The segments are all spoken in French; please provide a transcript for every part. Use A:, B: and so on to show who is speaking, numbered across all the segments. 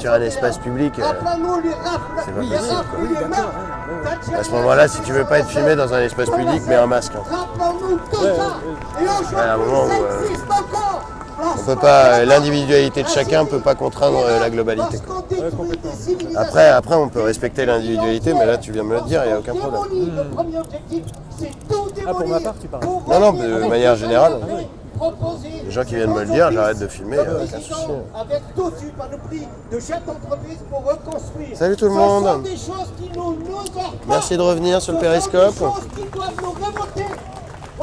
A: Sur un espace public, c'est pas possible. À ce moment-là, si tu veux pas être filmé dans un espace public, mets un masque. À un moment où on peut pas, l'individualité de chacun peut pas contraindre la globalité. Après, on peut respecter l'individualité, mais là, tu viens de me le dire, il n'y a aucun problème.
B: Ah, pour ma part, tu parles.
A: Non, de manière générale. Les gens qui viennent me le dire, j'arrête de filmer, aucun souci. Salut tout le monde. Merci de revenir sur le périscope.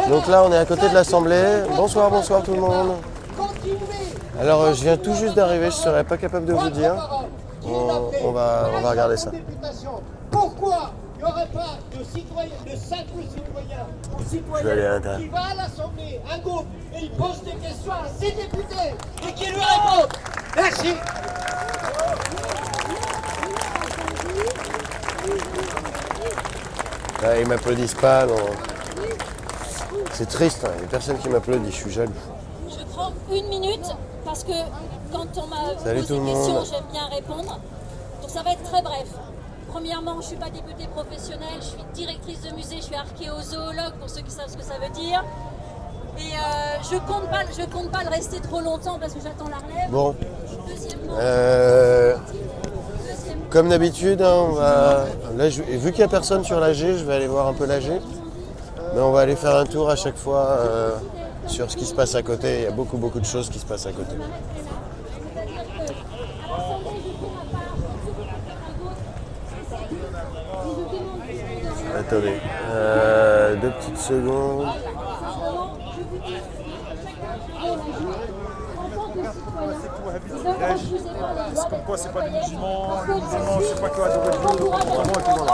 A: Donc là, on est à côté de l'Assemblée. Bonsoir tout le monde. Alors, je viens tout juste d'arriver, je ne serais pas capable de vous dire. On va regarder ça.
C: Pourquoi il n'y aurait pas de simple citoyen ou citoyenne qui va à l'Assemblée, un groupe, et il pose des questions à ses députés et qui lui répondent? Merci.
A: Là, ils m'applaudissent pas, non. C'est triste, hein. Il y a personne qui m'applaudit, je suis jaloux.
D: Je prends une minute parce que quand on m'a posé des questions, j'aime bien répondre. Donc ça va être très bref. Premièrement, je ne suis pas députée professionnelle, je suis directrice de musée, je suis archéozoologue pour ceux qui savent ce que ça veut dire. Et je compte pas le rester trop longtemps parce que j'attends la relève.
A: Bon. Comme d'habitude, hein, là, vu qu'il n'y a personne sur l'AG, je vais aller voir un peu l'AG. Mais on va aller faire un tour à chaque fois sur ce qui se passe à côté. Il y a beaucoup de choses qui se passent à côté. Attendez, 2 petites secondes.
B: C'est comme quoi c'est pas des musulmans, je sais pas quoi adorer Dieu, vraiment, et puis voilà.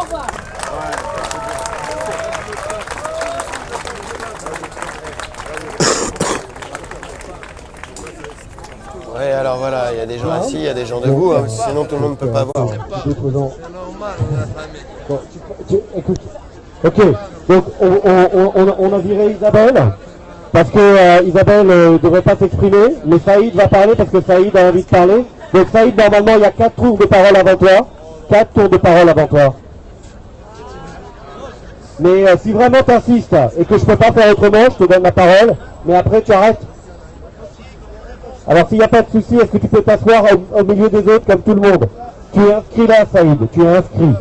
A: Ouais, alors voilà, il y a des gens assis, il y a des gens debout, hein, sinon tout le monde ne peut pas voir.
E: C'est normal, bon, écoute, ok, donc on a viré Isabelle, parce que Isabelle ne devrait pas s'exprimer, mais Saïd va parler parce que Saïd a envie de parler. Donc Saïd, normalement, il y a 4 tours de parole avant toi. 4 tours de parole avant toi. Mais si vraiment tu insistes et que je peux pas faire autrement, je te donne la parole, mais après tu arrêtes. Alors s'il n'y a pas de souci, est-ce que tu peux t'asseoir au milieu des autres comme tout le monde? Tu es inscrit là, Saïd, tu es inscrit.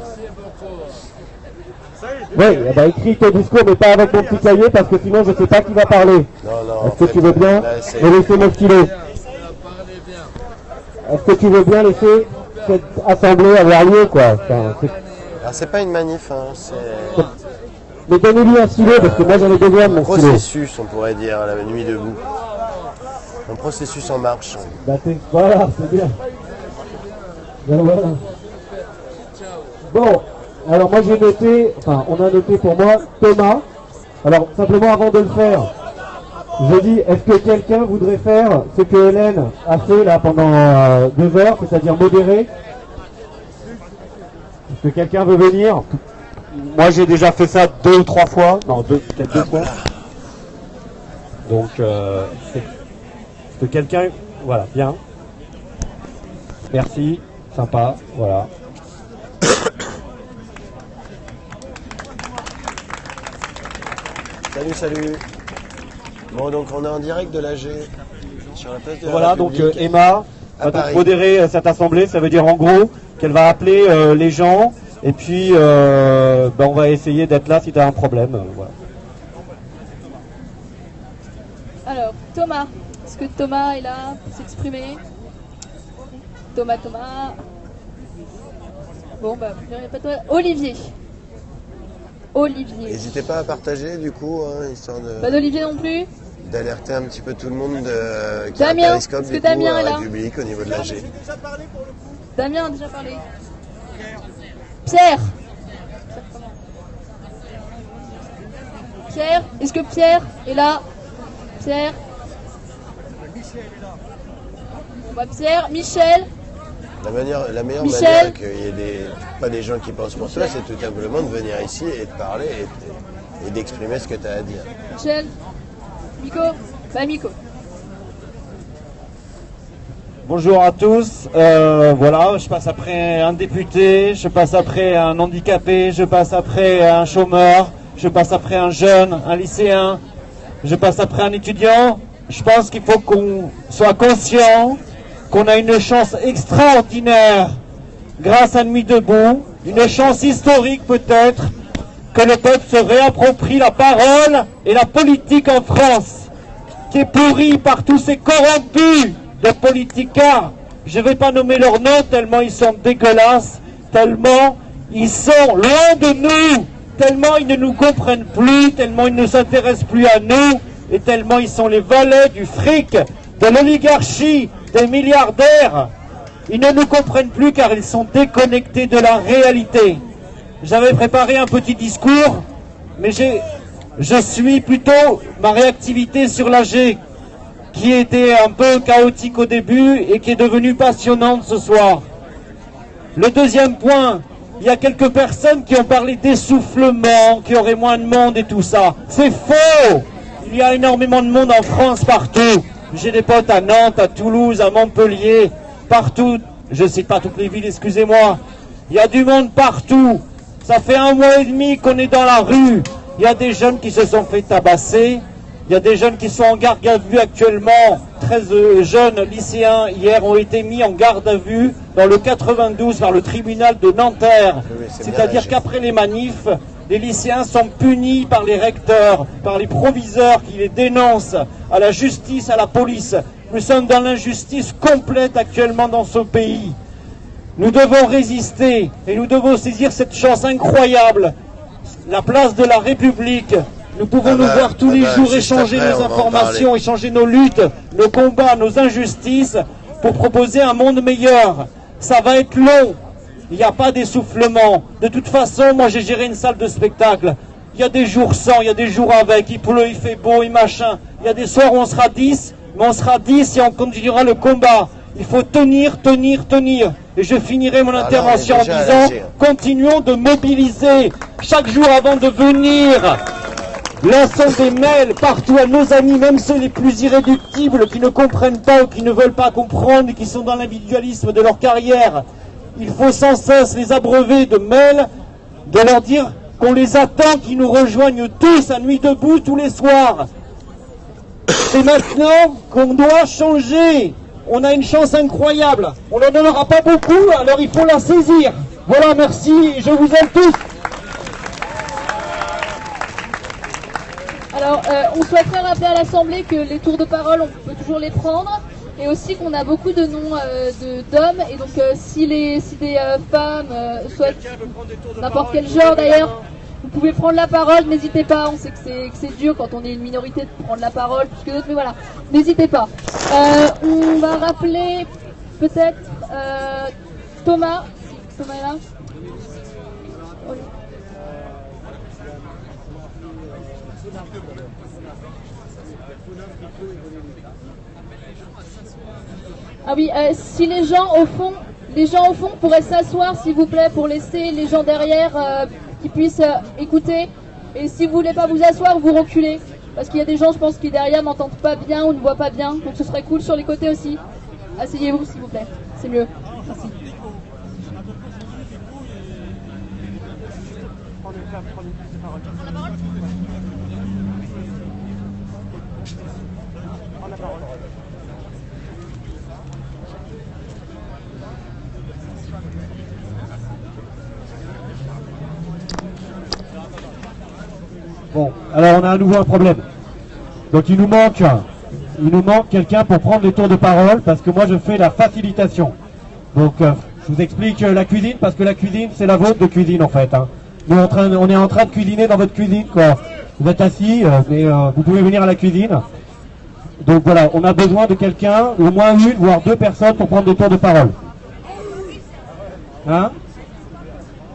E: Oui, eh ben, écris ton discours, mais pas avec mon petit cahier, parce que sinon je ne sais pas qui va parler. Est-ce que tu veux bien me laisser mon stylo? Est-ce que tu veux bien laisser cette assemblée avoir lieu, quoi?
A: Alors c'est pas une manif, hein, c'est...
E: Mais donnez-lui un stylo, parce que moi j'en ai besoin de mon stylo.
A: Processus, on pourrait dire, la nuit debout. Un processus en marche.
E: Bah, voilà, c'est bien. Ben, voilà. Bon, alors moi j'ai noté, enfin on a noté pour moi Thomas. Alors simplement avant de le faire, je dis, est-ce que quelqu'un voudrait faire ce que Hélène a fait là pendant 2 heures, c'est-à-dire modérer? Est-ce que quelqu'un veut venir? Moi j'ai déjà fait ça 2 ou 3 fois, non peut-être 2 fois. Donc est-ce que quelqu'un, voilà, bien. Merci, sympa, voilà.
A: Salut. Bon, donc on est en direct de l'AG sur la place de la
E: Voilà, donc
A: République,
E: Emma va donc modérer cette assemblée. Ça veut dire en gros qu'elle va appeler les gens et puis on va essayer d'être là si tu as un problème. Voilà.
F: Alors, Thomas, est-ce que Thomas est là pour s'exprimer? Thomas. Bon, bah, il n'y a pas de toi. Olivier.
A: N'hésitez pas à partager du coup, hein, histoire de...
F: Pas d'Olivier non plus?
A: D'alerter un petit peu tout le monde qui
F: Damien,
A: a un périscope
F: est-ce que
A: du coup,
F: Damien est là?
A: République au niveau de l'AG.
F: Damien a déjà parlé. Pierre, est-ce que Pierre est là? Pierre. Bon bah Pierre, Michel.
A: La meilleure
F: Michel.
A: manière qu'il y ait pas des gens qui pensent pour toi, c'est tout simplement de venir ici et de parler et d'exprimer ce que tu as à dire.
F: Michel. Miko. Bah Miko.
G: Bonjour à tous. Voilà, je passe après un député, je passe après un handicapé, je passe après un chômeur, je passe après un jeune, un lycéen, je passe après un étudiant. Je pense qu'il faut qu'on soit conscient qu'on a une chance extraordinaire grâce à Nuit debout, une chance historique peut-être, que le peuple se réapproprie la parole et la politique en France, qui est pourrie par tous ces corrompus de politicards. Je ne vais pas nommer leurs noms tellement ils sont dégueulasses, tellement ils sont loin de nous, tellement ils ne nous comprennent plus, tellement ils ne s'intéressent plus à nous, et tellement ils sont les valets du fric, de l'oligarchie, des milliardaires. Ils ne nous comprennent plus car ils sont déconnectés de la réalité. J'avais préparé un petit discours, mais je suis plutôt ma réactivité sur l'AG, qui était un peu chaotique au début et qui est devenue passionnante ce soir. Le deuxième point, il y a quelques personnes qui ont parlé d'essoufflement, qu'il y aurait moins de monde et tout ça. C'est faux! Il y a énormément de monde en France partout. J'ai des potes à Nantes, à Toulouse, à Montpellier, partout. Je ne cite pas toutes les villes, excusez-moi. Il y a du monde partout. Ça fait 1 mois et demi qu'on est dans la rue. Il y a des jeunes qui se sont fait tabasser. Il y a des jeunes qui sont en garde à vue actuellement. 13 jeunes lycéens hier ont été mis en garde à vue dans le 92 par le tribunal de Nanterre. C'est-à-dire qu'après les manifs, les lycéens sont punis par les recteurs, par les proviseurs qui les dénoncent, à la justice, à la police. Nous sommes dans l'injustice complète actuellement dans ce pays. Nous devons résister et nous devons saisir cette chance incroyable. La place de la République. Nous pouvons nous voir tous les jours échanger nos informations, échanger nos luttes, nos combats, nos injustices pour proposer un monde meilleur. Ça va être long. Il n'y a pas d'essoufflement. De toute façon, moi j'ai géré une salle de spectacle. Il y a des jours sans, il y a des jours avec, il pleut, il fait beau et machin. Il y a des soirs où on sera 10, mais on sera 10 et on continuera le combat. Il faut tenir, tenir, tenir. Et je finirai mon intervention en disant, continuons de mobiliser chaque jour avant de venir. Lançons des mails partout à nos amis, même ceux les plus irréductibles, qui ne comprennent pas ou qui ne veulent pas comprendre et qui sont dans l'individualisme de leur carrière. Il faut sans cesse les abreuver de mails, de leur dire qu'on les attend, qu'ils nous rejoignent tous à Nuit debout tous les soirs. C'est maintenant qu'on doit changer. On a une chance incroyable. On n'en donnera pas beaucoup, alors il faut la saisir. Voilà, merci, je vous aime tous.
F: Alors, on souhaiterait rappeler à l'Assemblée que les tours de parole, on peut toujours les prendre. Et aussi qu'on a beaucoup de noms d'hommes. Et donc, si des femmes souhaitent n'importe quel genre d'ailleurs, vous pouvez prendre la parole, n'hésitez pas. On sait que c'est dur quand on est une minorité de prendre la parole plus que d'autres, mais voilà, n'hésitez pas. On va rappeler peut-être Thomas. Thomas est là. Ah oui, si les gens au fond pourraient s'asseoir s'il vous plaît pour laisser les gens derrière qui puissent écouter. Et si vous voulez pas vous asseoir, vous reculez. Parce qu'il y a des gens, je pense, qui derrière n'entendent pas bien ou ne voient pas bien. Donc ce serait cool sur les côtés aussi. Asseyez-vous s'il vous plaît, c'est mieux. Merci.
E: Bon, alors on a à nouveau un problème. Donc il nous manque quelqu'un pour prendre les tours de parole parce que moi je fais la facilitation. Donc je vous explique la cuisine parce que la cuisine c'est la vôtre de cuisine en fait. Hein. Nous on est en train de cuisiner dans votre cuisine quoi. Vous êtes assis mais vous pouvez venir à la cuisine. Donc voilà, on a besoin de quelqu'un, au moins une voire 2 personnes pour prendre des tours de parole. Hein?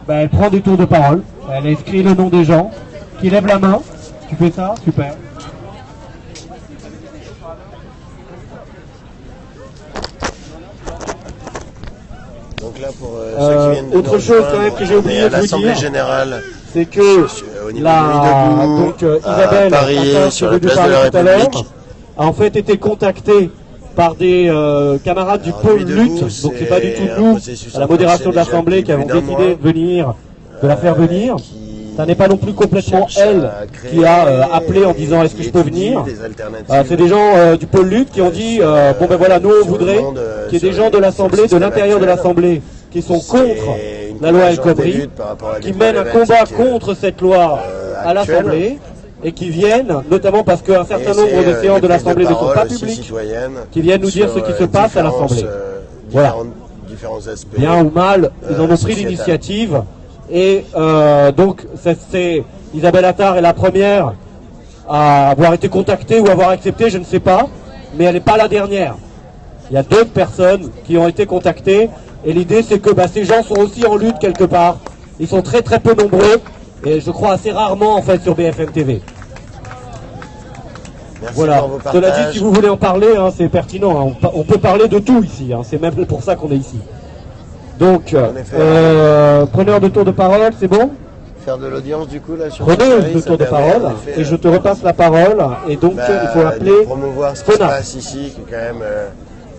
E: Ben, elle prend des tours de parole, elle écrit le nom des gens. Qui lève la main, tu fais ça, super.
A: Donc là pour ceux qui viennent de
E: autre chose quand même que j'ai oublié de vous
A: l'Assemblée
E: dire,
A: générale,
E: c'est que
A: donc
E: Isabelle,
A: à Paris, sur la place de la République,
E: a en fait été contactée par des camarades du pôle lutte, donc c'est pas du tout nous, à la modération de l'Assemblée, qui avons décidé de venir, de la faire venir. Ça n'est pas non plus complètement elle qui a appelé en disant est-ce que je peux venir. C'est des gens du pôle lutte qui ont dit bon ben voilà, nous on voudrait qu'il y ait des gens de l'Assemblée, de l'intérieur de l'Assemblée, qui sont contre la loi El Khomri, qui mènent un combat contre cette loi à l'Assemblée, et qui viennent, notamment parce qu'un certain nombre de séances de l'Assemblée ne sont pas publiques, qui viennent nous dire ce qui se passe à l'Assemblée. Voilà. Bien ou mal, ils en ont pris l'initiative. Et donc, c'est Isabelle Attard est la première à avoir été contactée ou avoir accepté, je ne sais pas, mais elle n'est pas la dernière. Il y a d'autres personnes qui ont été contactées, et l'idée c'est que ces gens sont aussi en lutte quelque part. Ils sont très très peu nombreux, et je crois assez rarement en fait sur BFM TV.
A: Merci
E: voilà.
A: pour vos partages.
E: Cela dit, si vous voulez en parler, c'est pertinent. On peut parler de tout ici. C'est même pour ça qu'on est ici. Donc, preneur de tour de parole, c'est bon?
A: Faire de l'audience du coup là sur
E: Preneur de tour de parole, et je te repasse la parole. Et donc, il faut appeler
A: promouvoir ce qui se passe ici, qui est quand même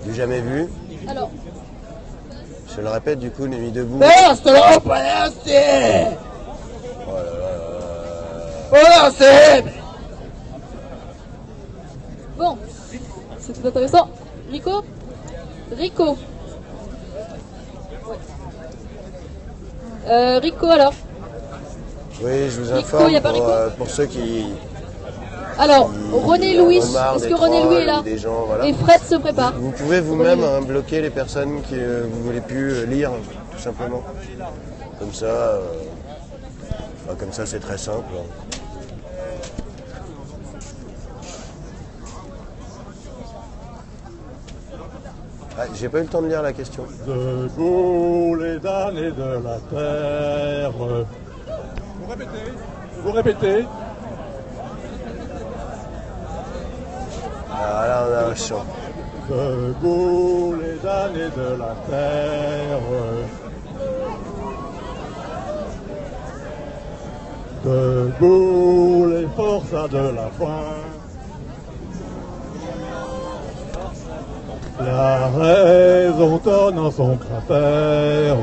A: du jamais vu.
F: Alors.
A: Je le répète, du coup, on est mis debout.
F: Bon, c'est intéressant. Rico? Rico. Rico alors.
A: Oui, je vous informe pour ceux qui...
F: Alors, René Louis, est-ce que René Louis est là?
A: Gens, voilà.
F: Et Fred se prépare.
A: Vous pouvez vous-même bloquer les personnes que vous ne voulez plus lire, tout simplement. Comme ça, c'est très simple. Ah, j'ai pas eu le temps de lire la question.
B: Debout les damnés de la terre. Vous répétez.
A: Alors là, on a un chant.
B: Debout les damnés de la terre. Debout les forçats de la faim. La raison tonne en son cratère.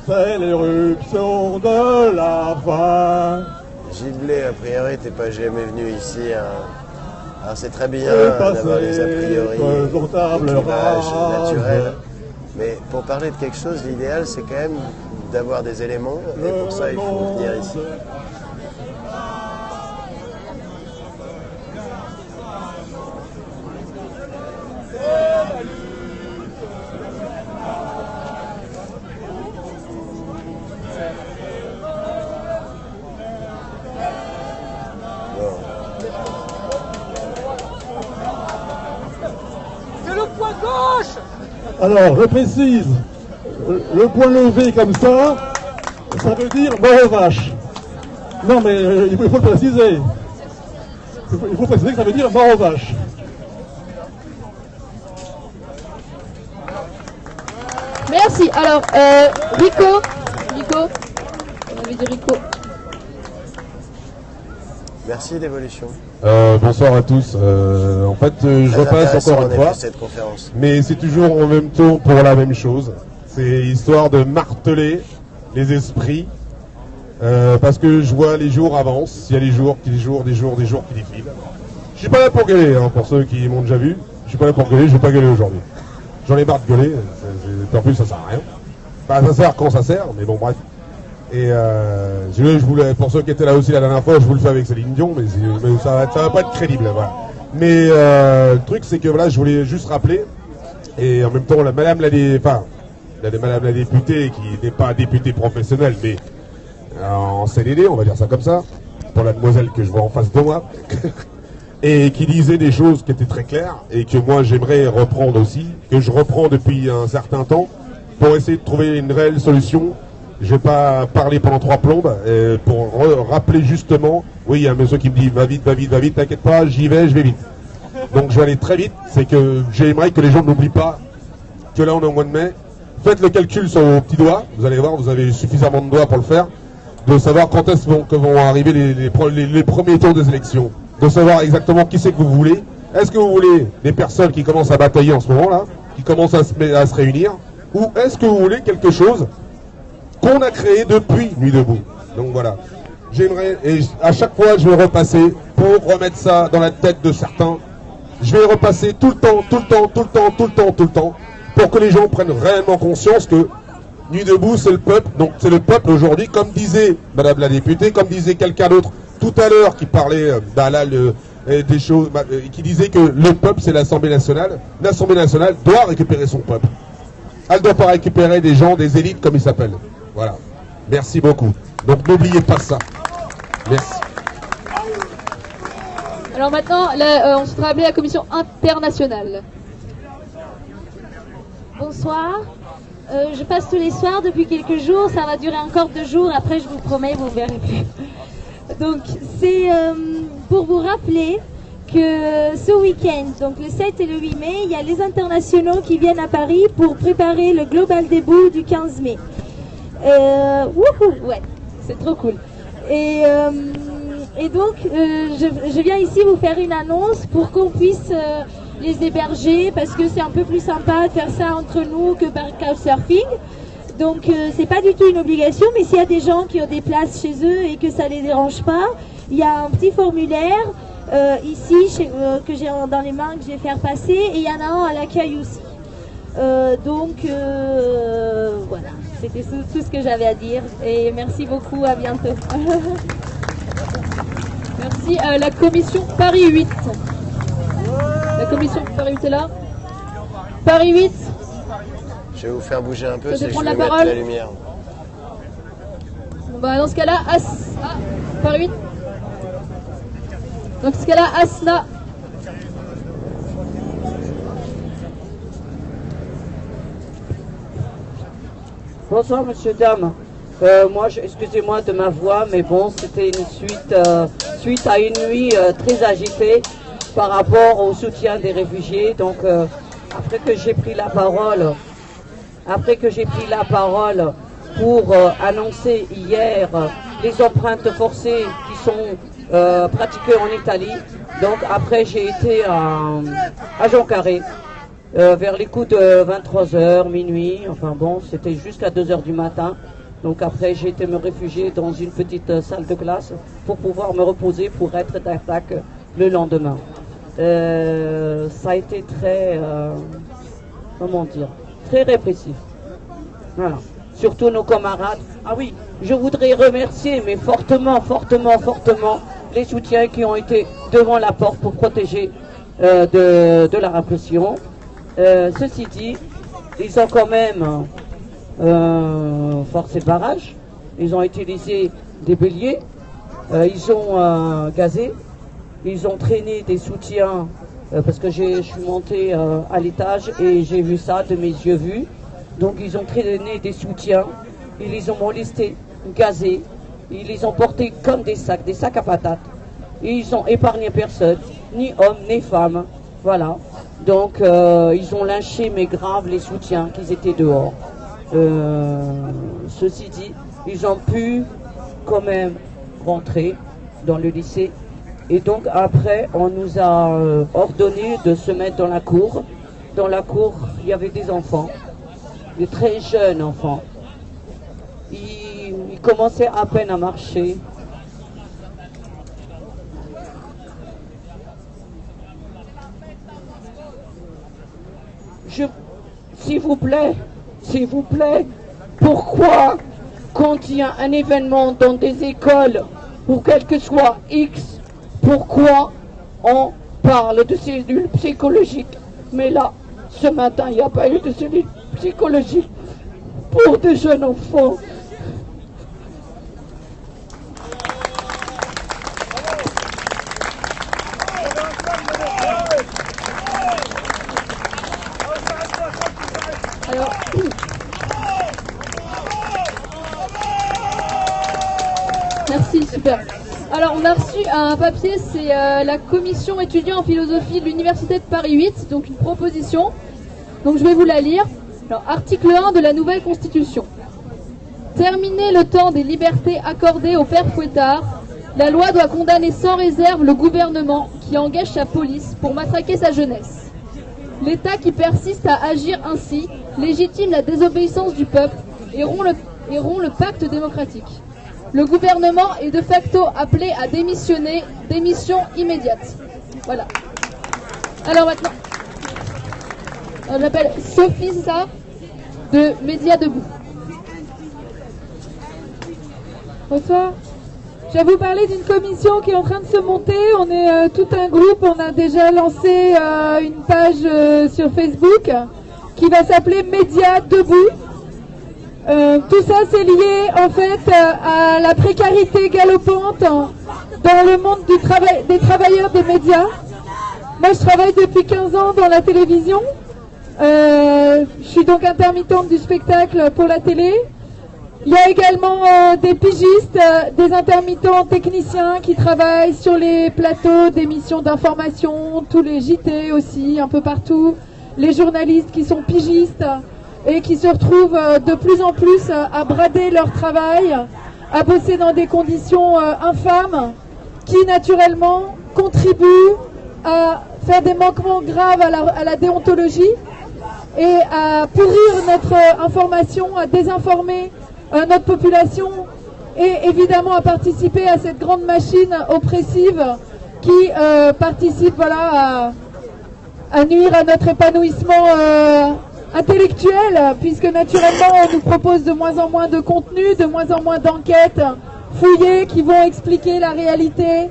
B: C'est l'éruption de la faim.
A: Gilles, a priori, t'es pas jamais venu ici. Alors c'est très bien d'avoir des a priori, des clivages naturels. Mais pour parler de quelque chose, l'idéal c'est quand même d'avoir des éléments. Et pour ça, il faut venir ici.
B: Alors, je précise, le point levé comme ça veut dire mort aux vaches. Non, mais il faut le préciser. Il faut préciser que ça veut dire mort aux vaches.
F: Merci. Alors, Rico, on avait dit Rico.
A: Merci l'évolution.
H: Bonsoir à tous. En fait, je repasse encore une fois,
A: cette conférence.
H: Mais c'est toujours en même temps pour la même chose. C'est histoire de marteler les esprits, parce que je vois les jours avancent. Il y a des jours qui défilent. Je suis pas là pour gueuler, pour ceux qui m'ont déjà vu. Je suis pas là pour gueuler. Je vais pas gueuler aujourd'hui. J'en ai marre de gueuler. En plus, ça sert à rien. Enfin, ça sert quand ça sert, mais bon, bref. Et je voulais, pour ceux qui étaient là aussi la dernière fois, je vous le fais avec Céline Dion, mais ça va pas être crédible. Voilà. Mais le truc, c'est que voilà, je voulais juste rappeler, et en même temps, madame la députée, qui n'est pas députée professionnelle, mais en CDD, on va dire ça comme ça, pour la demoiselle que je vois en face de moi, et qui disait des choses qui étaient très claires, et que moi j'aimerais reprendre aussi, que je reprends depuis un certain temps, pour essayer de trouver une réelle solution. Je vais pas parler pendant 3 plombes, pour rappeler justement, oui, il y a un monsieur qui me dit va vite, t'inquiète pas, j'y vais, je vais vite. Donc je vais aller très vite, c'est que j'aimerais que les gens n'oublient pas que là on est au mois de mai. Faites le calcul sur vos petits doigts, vous allez voir, vous avez suffisamment de doigts pour le faire, de savoir quand est-ce que vont arriver les premiers tours des élections. de savoir exactement qui c'est que vous voulez. Est-ce que vous voulez des personnes qui commencent à batailler en ce moment-là, qui commencent à se réunir, ou est-ce que vous voulez quelque chose qu'on a créé depuis Nuit debout? Donc voilà. J'aimerais, et à chaque fois je vais repasser pour remettre ça dans la tête de certains. Je vais repasser tout le temps, pour que les gens prennent réellement conscience que Nuit debout, c'est le peuple. Donc c'est le peuple aujourd'hui, comme disait Madame la députée, comme disait quelqu'un d'autre tout à l'heure qui parlait des choses, qui disait que le peuple c'est l'Assemblée nationale. L'Assemblée nationale doit récupérer son peuple. Elle ne doit pas récupérer des gens, des élites comme ils s'appellent. Voilà. Merci beaucoup. Donc n'oubliez pas ça. Merci.
F: Alors maintenant, là, on se fera appeler la commission internationale.
I: Bonsoir. Je passe tous les soirs depuis quelques jours. Ça va durer encore 2 jours. Après, je vous promets, vous ne verrez plus. Donc, c'est pour vous rappeler que ce week-end, donc le 7 et le 8 mai, il y a les internationaux qui viennent à Paris pour préparer le Global Debout du 15 mai. Wouhou, ouais, c'est trop cool. Et donc, je viens ici vous faire une annonce pour qu'on puisse les héberger, parce que c'est un peu plus sympa de faire ça entre nous que par couchsurfing. Donc, c'est pas du tout une obligation, mais s'il y a des gens qui ont des places chez eux et que ça les dérange pas, il y a un petit formulaire ici que j'ai dans les mains, que je vais faire passer, et il y en a un à l'accueil aussi. Voilà, c'était tout ce que j'avais à dire, et merci beaucoup, à bientôt.
F: Merci. La commission Paris 8. La commission Paris 8 est là. Paris 8.
A: Je vais vous faire bouger un peu,
F: c'est que je vais
A: mettre
F: parole.
A: la lumière.
F: Bon, bah, dans ce cas-là, Paris 8. Dans ce cas-là, Asna.
J: Bonsoir, monsieur, dame. Moi, excusez-moi de ma voix, mais bon, c'était une suite à une nuit très agitée par rapport au soutien des réfugiés. Donc, après que j'ai pris la parole pour annoncer hier les empreintes forcées qui sont pratiquées en Italie, donc après j'ai été à Jean Carré. Vers les coups de 23h, minuit, enfin bon, c'était jusqu'à 2h du matin. Donc après, j'ai été me réfugier dans une petite salle de classe pour pouvoir me reposer pour être d'attaque le lendemain. Ça a été très, comment dire, très répressif. Voilà. Surtout nos camarades. Ah oui, je voudrais remercier, mais fortement, les soutiens qui ont été devant la porte pour protéger de la répression. Ceci dit, ils ont quand même forcé le barrage, ils ont utilisé des béliers, ils ont gazé, ils ont traîné des soutiens, parce que je suis monté à l'étage et j'ai vu ça de mes yeux vus. Donc ils ont traîné des soutiens, ils les ont molestés, gazés, ils les ont portés comme des sacs à patates. Et ils ont épargné personne, ni hommes, ni femmes, voilà. Donc ils ont lynché, mais grave, les soutiens qui étaient dehors. Ceci dit, ils ont pu quand même rentrer dans le lycée. Et donc après, on nous a ordonné de se mettre dans la cour. Dans la cour, il y avait des enfants, des très jeunes enfants. Ils commençaient à peine à marcher. S'il vous plaît, pourquoi, quand il y a un événement dans des écoles, ou quel que soit X, pourquoi on parle de cellules psychologiques? Mais là, ce matin, il n'y a pas eu de cellules psychologiques pour des jeunes enfants.
F: Merci, super. Alors on a reçu un papier, c'est la commission étudiante en philosophie de l'université de Paris 8, donc une proposition. Donc je vais vous la lire. Alors, article 1 de la nouvelle constitution. Terminer le temps des libertés accordées au père Fouettard La loi doit condamner sans réserve le gouvernement qui engage sa police pour matraquer sa jeunesse. L'État qui persiste à agir ainsi légitime la désobéissance du peuple et rompt le pacte démocratique. Le gouvernement est de facto appelé à démissionner, démission immédiate. Voilà. Alors maintenant, je m'appelle Sophie Sarr de Médias Debout.
K: Bonsoir. Je vais vous parler d'une commission qui est en train de se monter. On est tout un groupe, on a déjà lancé une page sur Facebook qui va s'appeler Médias Debout. Tout ça c'est lié en fait à la précarité galopante dans le monde des travailleurs des médias. Moi je travaille depuis 15 ans dans la télévision. Je suis donc intermittente du spectacle pour la télé. Il y a également des pigistes, des intermittents techniciens qui travaillent sur les plateaux d'émissions d'information, tous les JT aussi, un peu partout. Les journalistes qui sont pigistes et qui se retrouvent de plus en plus à brader leur travail, à bosser dans des conditions infâmes, qui naturellement contribuent à faire des manquements graves à la déontologie et à pourrir notre information, à désinformer notre population et évidemment à participer à cette grande machine oppressive qui participe à nuire à notre épanouissement intellectuel, puisque naturellement on nous propose de moins en moins de contenu, de moins en moins d'enquêtes fouillées qui vont expliquer la réalité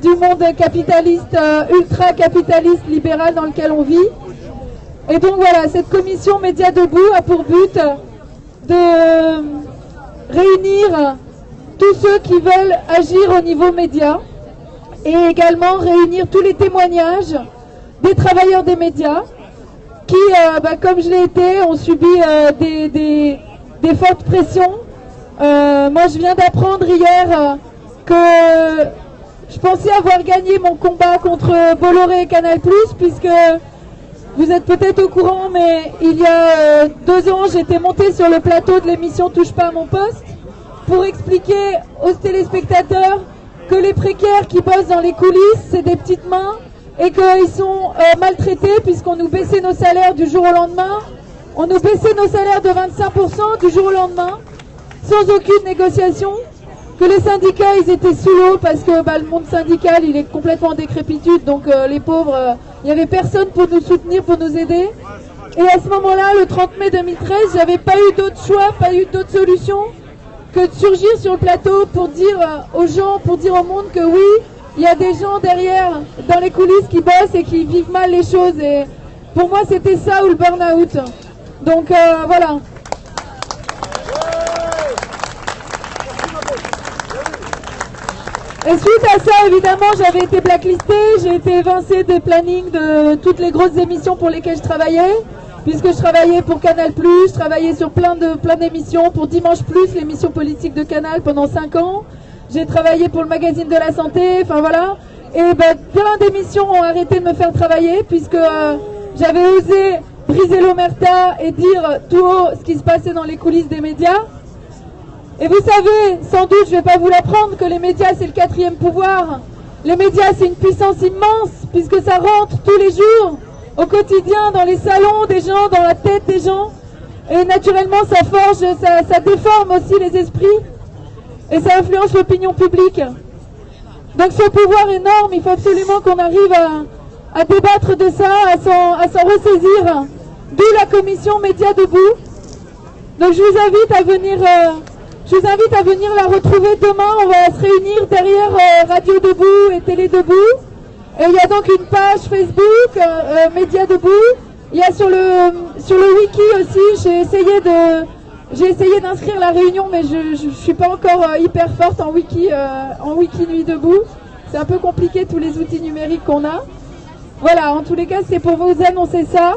K: du monde capitaliste, ultra-capitaliste, libéral dans lequel on vit. Et donc voilà, cette commission Médias Debout a pour but de réunir tous ceux qui veulent agir au niveau média et également réunir tous les témoignages des travailleurs des médias qui, comme je l'ai été, ont subi des fortes pressions. Moi, je viens d'apprendre hier que je pensais avoir gagné mon combat contre Bolloré et Canal+, puisque vous êtes peut-être au courant, mais il y a 2 ans, j'étais montée sur le plateau de l'émission Touche pas à mon poste pour expliquer aux téléspectateurs que les précaires qui bossent dans les coulisses, c'est des petites mains et qu'ils sont maltraités puisqu'on nous baissait nos salaires du jour au lendemain. On nous baissait nos salaires de 25% du jour au lendemain, sans aucune négociation. Que les syndicats, ils étaient sous l'eau parce que le monde syndical, il est complètement en décrépitude. Donc les pauvres, il n'y avait personne pour nous soutenir, pour nous aider. Et à ce moment-là, le 30 mai 2013, j'avais pas eu d'autre choix, pas eu d'autre solution que de surgir sur le plateau pour dire aux gens, pour dire au monde que oui, il y a des gens derrière, dans les coulisses, qui bossent et qui vivent mal les choses. Et pour moi, c'était ça ou le burn-out. Donc voilà. Et suite à ça, évidemment, j'avais été blacklistée, j'ai été évincée des plannings de toutes les grosses émissions pour lesquelles je travaillais, puisque je travaillais pour Canal+, je travaillais sur plein d'émissions, pour Dimanche Plus, l'émission politique de Canal, pendant 5 ans. J'ai travaillé pour le magazine de la santé, enfin voilà. Et plein d'émissions ont arrêté de me faire travailler, puisque j'avais osé briser l'omerta et dire tout haut ce qui se passait dans les coulisses des médias. Et vous savez, sans doute, je ne vais pas vous l'apprendre, que les médias, c'est le 4e pouvoir. Les médias, c'est une puissance immense, puisque ça rentre tous les jours, au quotidien, dans les salons des gens, dans la tête des gens. Et naturellement, ça forge, ça déforme aussi les esprits. Et ça influence l'opinion publique. Donc ce pouvoir énorme, il faut absolument qu'on arrive à débattre de ça, à s'en ressaisir. D'où la commission Médias Debout. Donc je vous invite à venir... la retrouver demain. On va se réunir derrière Radio Debout et Télé Debout. Et il y a donc une page Facebook, Médias Debout. Il y a sur le wiki aussi, j'ai essayé d'inscrire la réunion, mais je suis pas encore hyper forte en wiki Nuit Debout. C'est un peu compliqué tous les outils numériques qu'on a. Voilà, en tous les cas, c'est pour vous annoncer ça.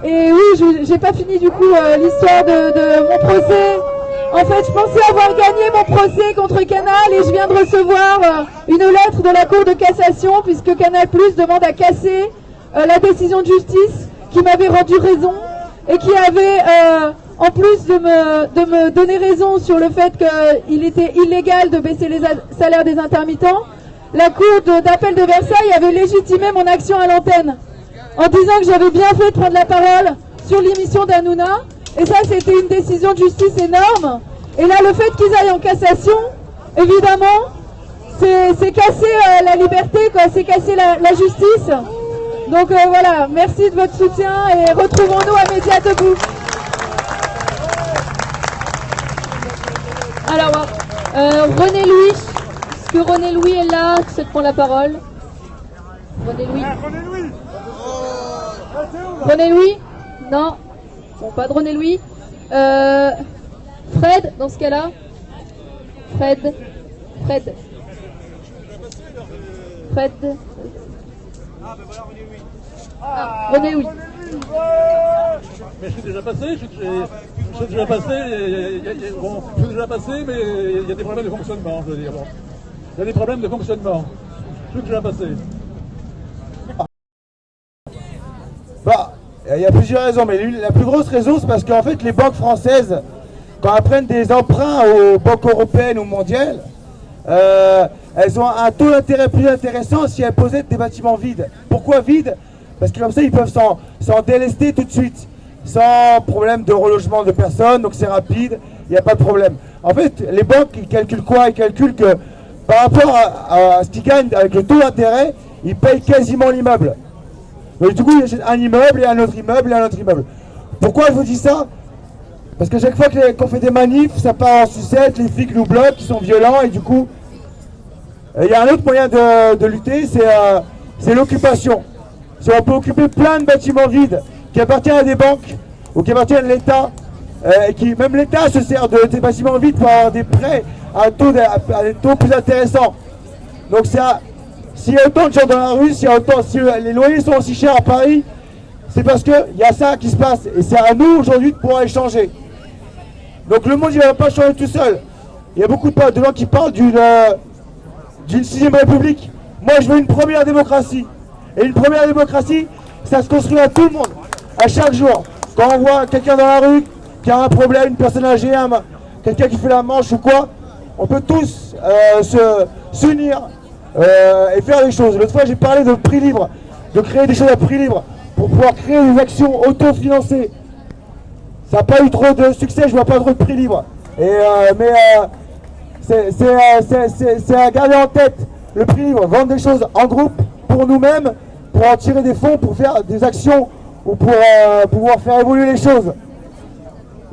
K: Et oui, j'ai pas fini du coup l'histoire de mon procès. En fait, je pensais avoir gagné mon procès contre Canal et je viens de recevoir une lettre de la Cour de cassation puisque Canal+ demande à casser la décision de justice qui m'avait rendu raison et qui avait en plus de me donner raison sur le fait qu'il était illégal de baisser les salaires des intermittents, la cour d'appel de Versailles avait légitimé mon action à l'antenne en disant que j'avais bien fait de prendre la parole sur l'émission d'Hanouna. Et ça, c'était une décision de justice énorme. Et là, le fait qu'ils aillent en cassation, évidemment, c'est casser la liberté, quoi, c'est casser la justice. Donc voilà, merci de votre soutien et retrouvons-nous à Média Debout.
F: Alors, René Louis, est-ce que René Louis est là, qui souhaite prendre la parole? René Louis. René Louis? Non. Bon, pas de René Louis. Fred, dans ce cas-là. Fred. Ah, René Louis.
B: Mais je suis déjà passé, mais il y a des problèmes de fonctionnement, je veux dire. Bon. Il y a des problèmes de fonctionnement. Je suis déjà passé.
L: Bah, il y a plusieurs raisons, mais la plus grosse raison, c'est parce qu'en fait, les banques françaises, quand elles prennent des emprunts aux banques européennes ou mondiales, elles ont un taux d'intérêt plus intéressant si elles possèdent des bâtiments vides. Pourquoi vides? Parce que comme ça, ils peuvent s'en délester tout de suite, sans problème de relogement de personnes, donc c'est rapide, il n'y a pas de problème. En fait, les banques, ils calculent quoi? Ils calculent que par rapport à ce qu'ils gagnent avec le taux d'intérêt, ils payent quasiment l'immeuble. Donc du coup, ils achètent un immeuble et un autre immeuble et un autre immeuble. Pourquoi je vous dis ça? Parce qu'à chaque fois qu'on fait des manifs, ça part en sucette, les flics nous bloquent, ils sont violents, et du coup, il y a un autre moyen de lutter, c'est l'occupation. Si on peut occuper plein de bâtiments vides qui appartiennent à des banques ou qui appartiennent à l'État, et même l'État se sert de ces bâtiments vides pour avoir des prêts à des taux plus intéressants. Donc s'il y a autant de gens dans la rue, si les loyers sont aussi chers à Paris, c'est parce qu'il y a ça qui se passe. Et c'est à nous aujourd'hui de pouvoir les changer. Donc le monde, il ne va pas changer tout seul. Il y a beaucoup de gens qui parlent d'une 6ème République. Moi, je veux une première démocratie. Et une première démocratie, ça se construit à tout le monde, à chaque jour. Quand on voit quelqu'un dans la rue qui a un problème, une personne âgée, quelqu'un qui fait la manche ou quoi, on peut tous s'unir et faire des choses. L'autre fois, j'ai parlé de prix libre, de créer des choses à prix libre pour pouvoir créer des actions autofinancées. Ça n'a pas eu trop de succès, je vois pas trop de prix libre. C'est à garder en tête le prix libre, vendre des choses en groupe pour nous-mêmes, pour en tirer des fonds, pour faire des actions ou pour pouvoir faire évoluer les choses.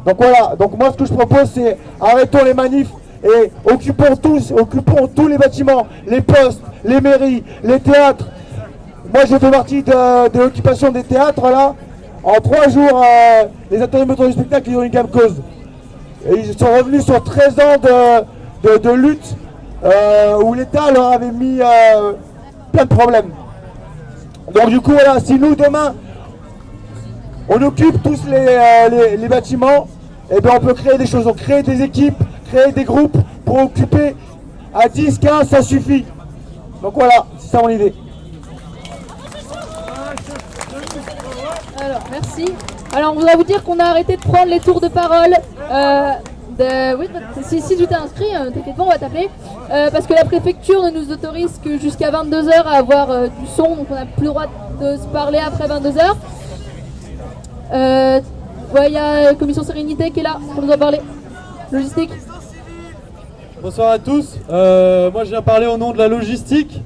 L: Donc voilà, donc moi ce que je propose c'est arrêtons les manifs et occupons tous les bâtiments, les postes, les mairies, les théâtres. Moi j'ai fait partie de l'occupation des théâtres là. En 3 jours, les intermittents du spectacle ils ont une gamme cause. Et ils sont revenus sur 13 ans de lutte où l'État leur avait mis plein de problèmes. Donc du coup voilà, si nous demain on occupe tous les bâtiments, et bien on peut créer des choses, on crée des équipes, créer des groupes pour occuper à 10, 15, ça suffit. Donc voilà, c'est ça mon idée.
F: Alors, merci. Alors, on voudrait vous dire qu'on a arrêté de prendre les tours de parole. Oui, si tu t'es inscrit, t'inquiète pas, on va t'appeler. Parce que la préfecture ne nous autorise que jusqu'à 22h à avoir du son, donc on n'a plus le droit de se parler après 22h. Ouais, il y a la commission Sérénité qui est là pour nous en parler. Logistique.
M: Bonsoir à tous. Moi, je viens parler au nom de la logistique.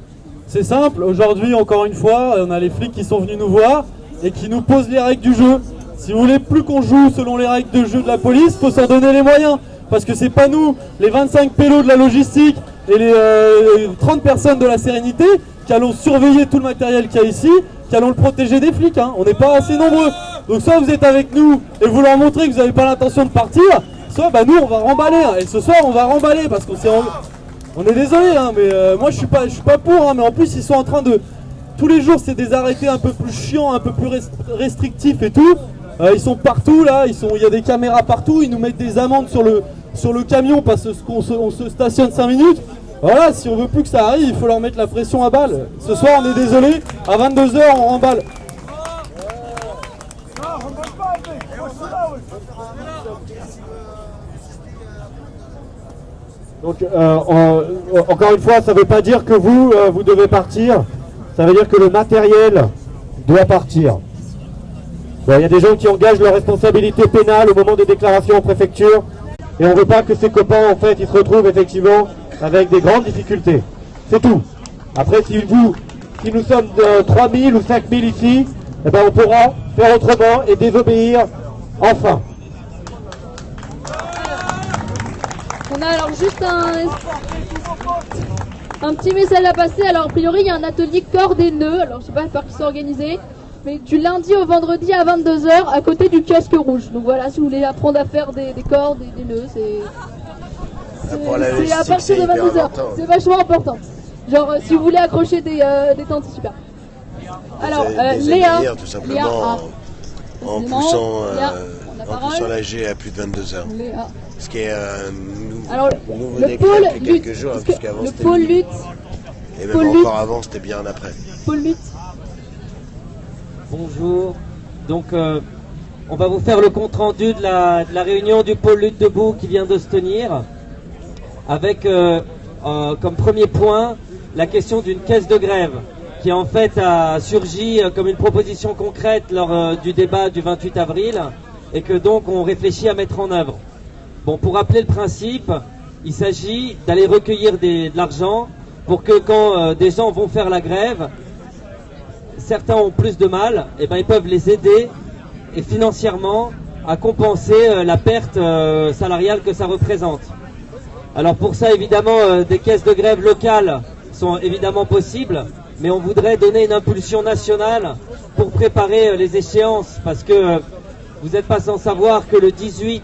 M: C'est simple, aujourd'hui, encore une fois, on a les flics qui sont venus nous voir et qui nous posent les règles du jeu. Si vous voulez plus qu'on joue selon les règles de jeu de la police, faut s'en donner les moyens. Parce que c'est pas nous, les 25 pélos de la logistique et les 30 personnes de la sérénité qui allons surveiller tout le matériel qu'il y a ici, qui allons le protéger des flics. Hein. On n'est pas assez nombreux. Donc soit vous êtes avec nous et vous leur montrez que vous n'avez pas l'intention de partir, soit bah, nous on va remballer. Hein. Et ce soir on va remballer parce qu'on on est désolé, hein, mais moi je suis pas pour. Hein, mais en plus ils sont en train de... Tous les jours c'est des arrêtés un peu plus chiants, un peu plus restrictifs et tout. Ils sont partout là, il y a des caméras partout, ils nous mettent des amendes sur le camion parce qu'on se stationne 5 minutes. Voilà, si on veut plus que ça arrive, il faut leur mettre la pression à balle. Ce soir on est désolé, à 22h on remballe.
E: Donc, encore une fois, ça ne veut pas dire que vous devez partir. Ça veut dire que le matériel doit partir. Bon, il y a des gens qui engagent leur responsabilité pénale au moment des déclarations en préfecture. Et on ne veut pas que ces copains, en fait, ils se retrouvent effectivement avec des grandes difficultés. C'est tout. Après, si nous sommes 3000 ou 5000 ici, eh ben, on pourra faire autrement et désobéir enfin.
F: On a alors juste un petit message à passer. Alors a priori il y a un atelier corps des nœuds. Alors je sais pas par qui c'est organisé, mais du lundi au vendredi à 22h à côté du kiosque rouge. Donc voilà, si vous voulez apprendre à faire des cordes, des nœuds, c'est à partir de 22h. C'est vachement important. Genre si vous voulez accrocher des tentes, c'est super. Alors Léa,
A: tout simplement en poussant l'AG à plus de 22h. Ce qui est
F: alors,
A: nouveau
F: le
A: décret
F: pôle
A: depuis quelques jours, puisqu'avant c'était
F: pôle lutte.
A: Et même encore avant, c'était bien après.
F: Pôle lutte.
N: Bonjour. Donc, on va vous faire le compte rendu de la réunion du pôle lutte debout qui vient de se tenir, avec comme premier point la question d'une caisse de grève, qui en fait a surgi comme une proposition concrète lors du débat du 28 avril, et que donc on réfléchit à mettre en œuvre. Bon, pour rappeler le principe, il s'agit d'aller recueillir de l'argent pour que quand des gens vont faire la grève, certains ont plus de mal, et ben ils peuvent les aider et financièrement à compenser la perte salariale que ça représente. Alors pour ça, évidemment, des caisses de grève locales sont évidemment possibles, mais on voudrait donner une impulsion nationale pour préparer les échéances, parce que vous n'êtes pas sans savoir que le 18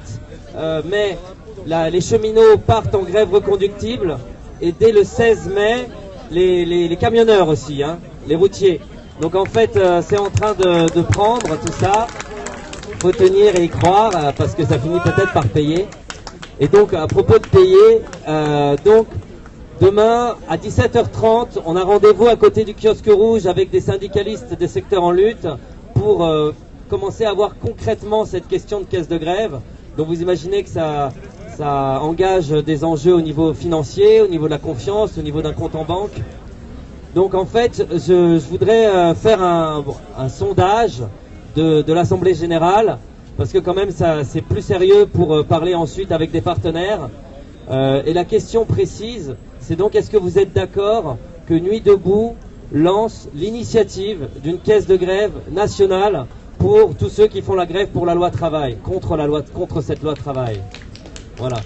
N: mai, les cheminots partent en grève reconductible, et dès le 16 mai, les camionneurs aussi, hein, les routiers. Donc en fait, c'est en train de prendre tout ça. Faut tenir et y croire, parce que ça finit peut-être par payer. Et donc, à propos de payer, donc demain à 17h30, on a rendez-vous à côté du kiosque rouge avec des syndicalistes des secteurs en lutte pour commencer à voir concrètement cette question de caisse de grève. Donc vous imaginez que ça engage des enjeux au niveau financier, au niveau de la confiance, au niveau d'un compte en banque. Donc en fait, je voudrais faire un sondage de l'Assemblée Générale, parce que quand même c'est plus sérieux pour parler ensuite avec des partenaires. Et la question précise, c'est donc est-ce que vous êtes d'accord que Nuit debout lance l'initiative d'une caisse de grève nationale pour tous ceux qui font la grève pour la loi travail, contre cette loi travail. Voilà.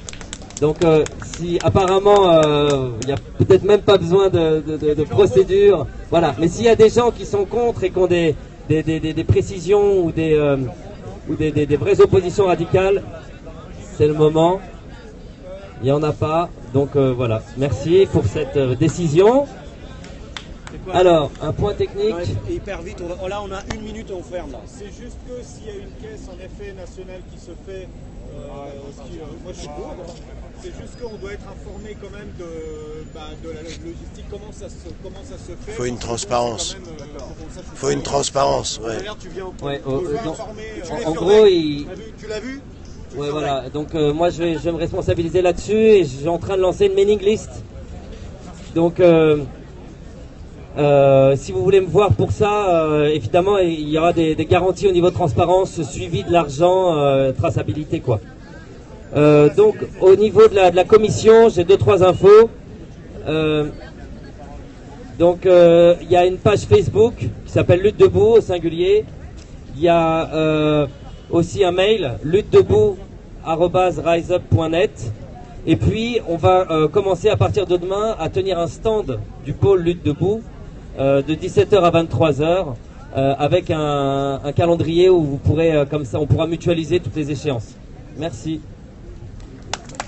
N: Donc si apparemment il n'y a peut-être même pas besoin de procédure, voilà. Mais s'il y a des gens qui sont contre et qui ont des précisions ou des vraies oppositions radicales, c'est le moment. Il n'y en a pas, donc voilà. Merci pour cette décision. Alors, un point technique.
O: Ouais, hyper vite, là on a 1 minute et on ferme là. C'est juste que s'il y a une caisse en effet nationale qui se fait, moi je suis pour, c'est juste qu'on doit être informé quand même de la logistique, comment ça se fait.
A: Il faut une transparence. Il faut une transparence, ouais.
N: Ouais, en gros,
O: tu l'as vu?
N: Ouais, voilà. Donc moi je vais me responsabiliser là-dessus et je suis en train de lancer une mailing list. Donc si vous voulez me voir pour ça, évidemment il y aura des garanties au niveau de transparence, suivi de l'argent, traçabilité quoi. Donc au niveau de la commission, j'ai 2-3 infos. Donc il y a une page Facebook qui s'appelle Lutte debout au singulier. Il y a aussi un mail luttedebout@riseup.net. Et puis on va commencer à partir de demain à tenir un stand du pôle Lutte debout de 17h à 23h avec un calendrier où vous pourrez comme ça on pourra mutualiser toutes les échéances. Merci.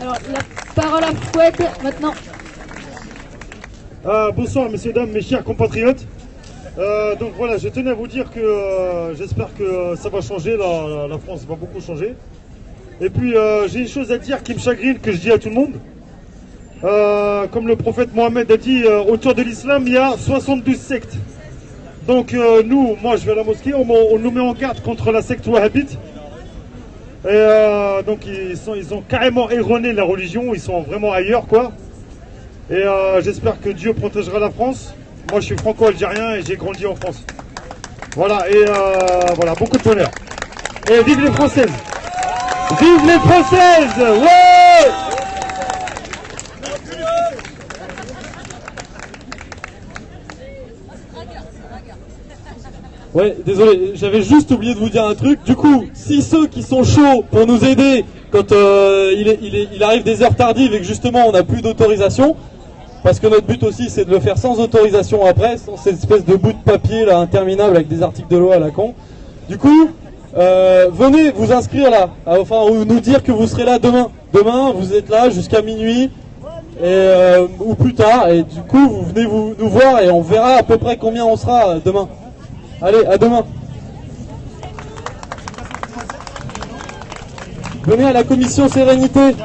F: Alors la parole à Fouad maintenant.
B: Bonsoir messieurs, dames, mes chers compatriotes. Donc voilà, je tenais à vous dire que j'espère que ça va changer, la France va beaucoup changer. Et puis j'ai une chose à dire qui me chagrine, que je dis à tout le monde. Comme le prophète Mohammed a dit, autour de l'islam, il y a 72 sectes. Donc moi je vais à la mosquée, on nous met en garde contre la secte wahhabite. Et donc ils ont carrément erroné la religion, ils sont vraiment ailleurs quoi. Et j'espère que Dieu protégera la France. Moi je suis franco-algérien et j'ai grandi en France. Voilà, et voilà, beaucoup de bonheur. Et vive les Françaises! Vive les Françaises! Ouais!
M: Ouais, désolé, j'avais juste oublié de vous dire un truc. Du coup, si ceux qui sont chauds pour nous aider quand il arrive des heures tardives et que justement on n'a plus d'autorisation, parce que notre but aussi c'est de le faire sans autorisation après, sans cette espèce de bout de papier là interminable avec des articles de loi à la con. Du coup, venez vous inscrire là, enfin ou nous dire que vous serez là demain. Demain, vous êtes là jusqu'à minuit ou plus tard, et du coup vous venez nous voir et on verra à peu près combien on sera demain. Allez, à demain. Venez à la commission sérénité.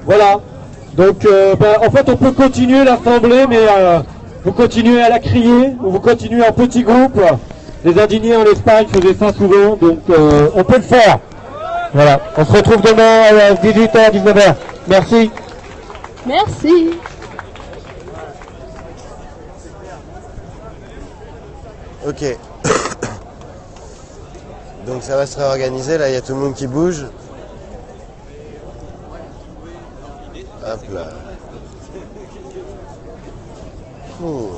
M: Voilà. Donc, en fait, on peut continuer l'assemblée, mais vous continuez à la crier, ou vous continuez en petits groupes. Les indignés en Espagne faisaient ça souvent, donc on peut le faire. Voilà. On se retrouve demain à 18h, 19h. Merci.
I: Merci.
A: Ok. Donc ça va se réorganiser, là il y a tout le monde qui bouge. Hop là. Ouh.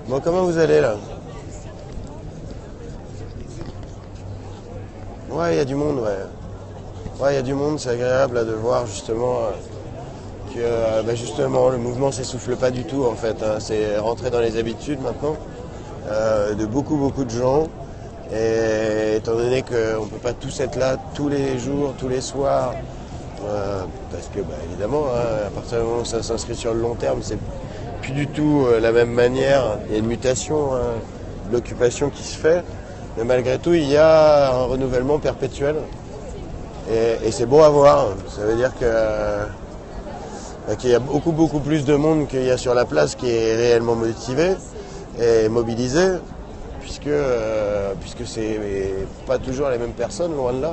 A: Bon, comment vous allez là? Ouais, il y a du monde, ouais. Ouais, il y a du monde, c'est agréable là, de voir justement que justement le mouvement s'essouffle pas du tout en fait. Hein. C'est rentré dans les habitudes maintenant de beaucoup de gens. Et étant donné qu'on ne peut pas tous être là tous les jours, tous les soirs, parce que évidemment, hein, à partir du moment où ça s'inscrit sur le long terme, c'est plus du tout la même manière. Il y a une mutation, hein, de l'occupation qui se fait, mais malgré tout, il y a un renouvellement perpétuel. Et c'est beau à voir. Ça veut dire qu'il y a beaucoup plus de monde qu'il y a sur la place qui est réellement motivé et mobilisé. Puisque c'est pas toujours les mêmes personnes, loin de là,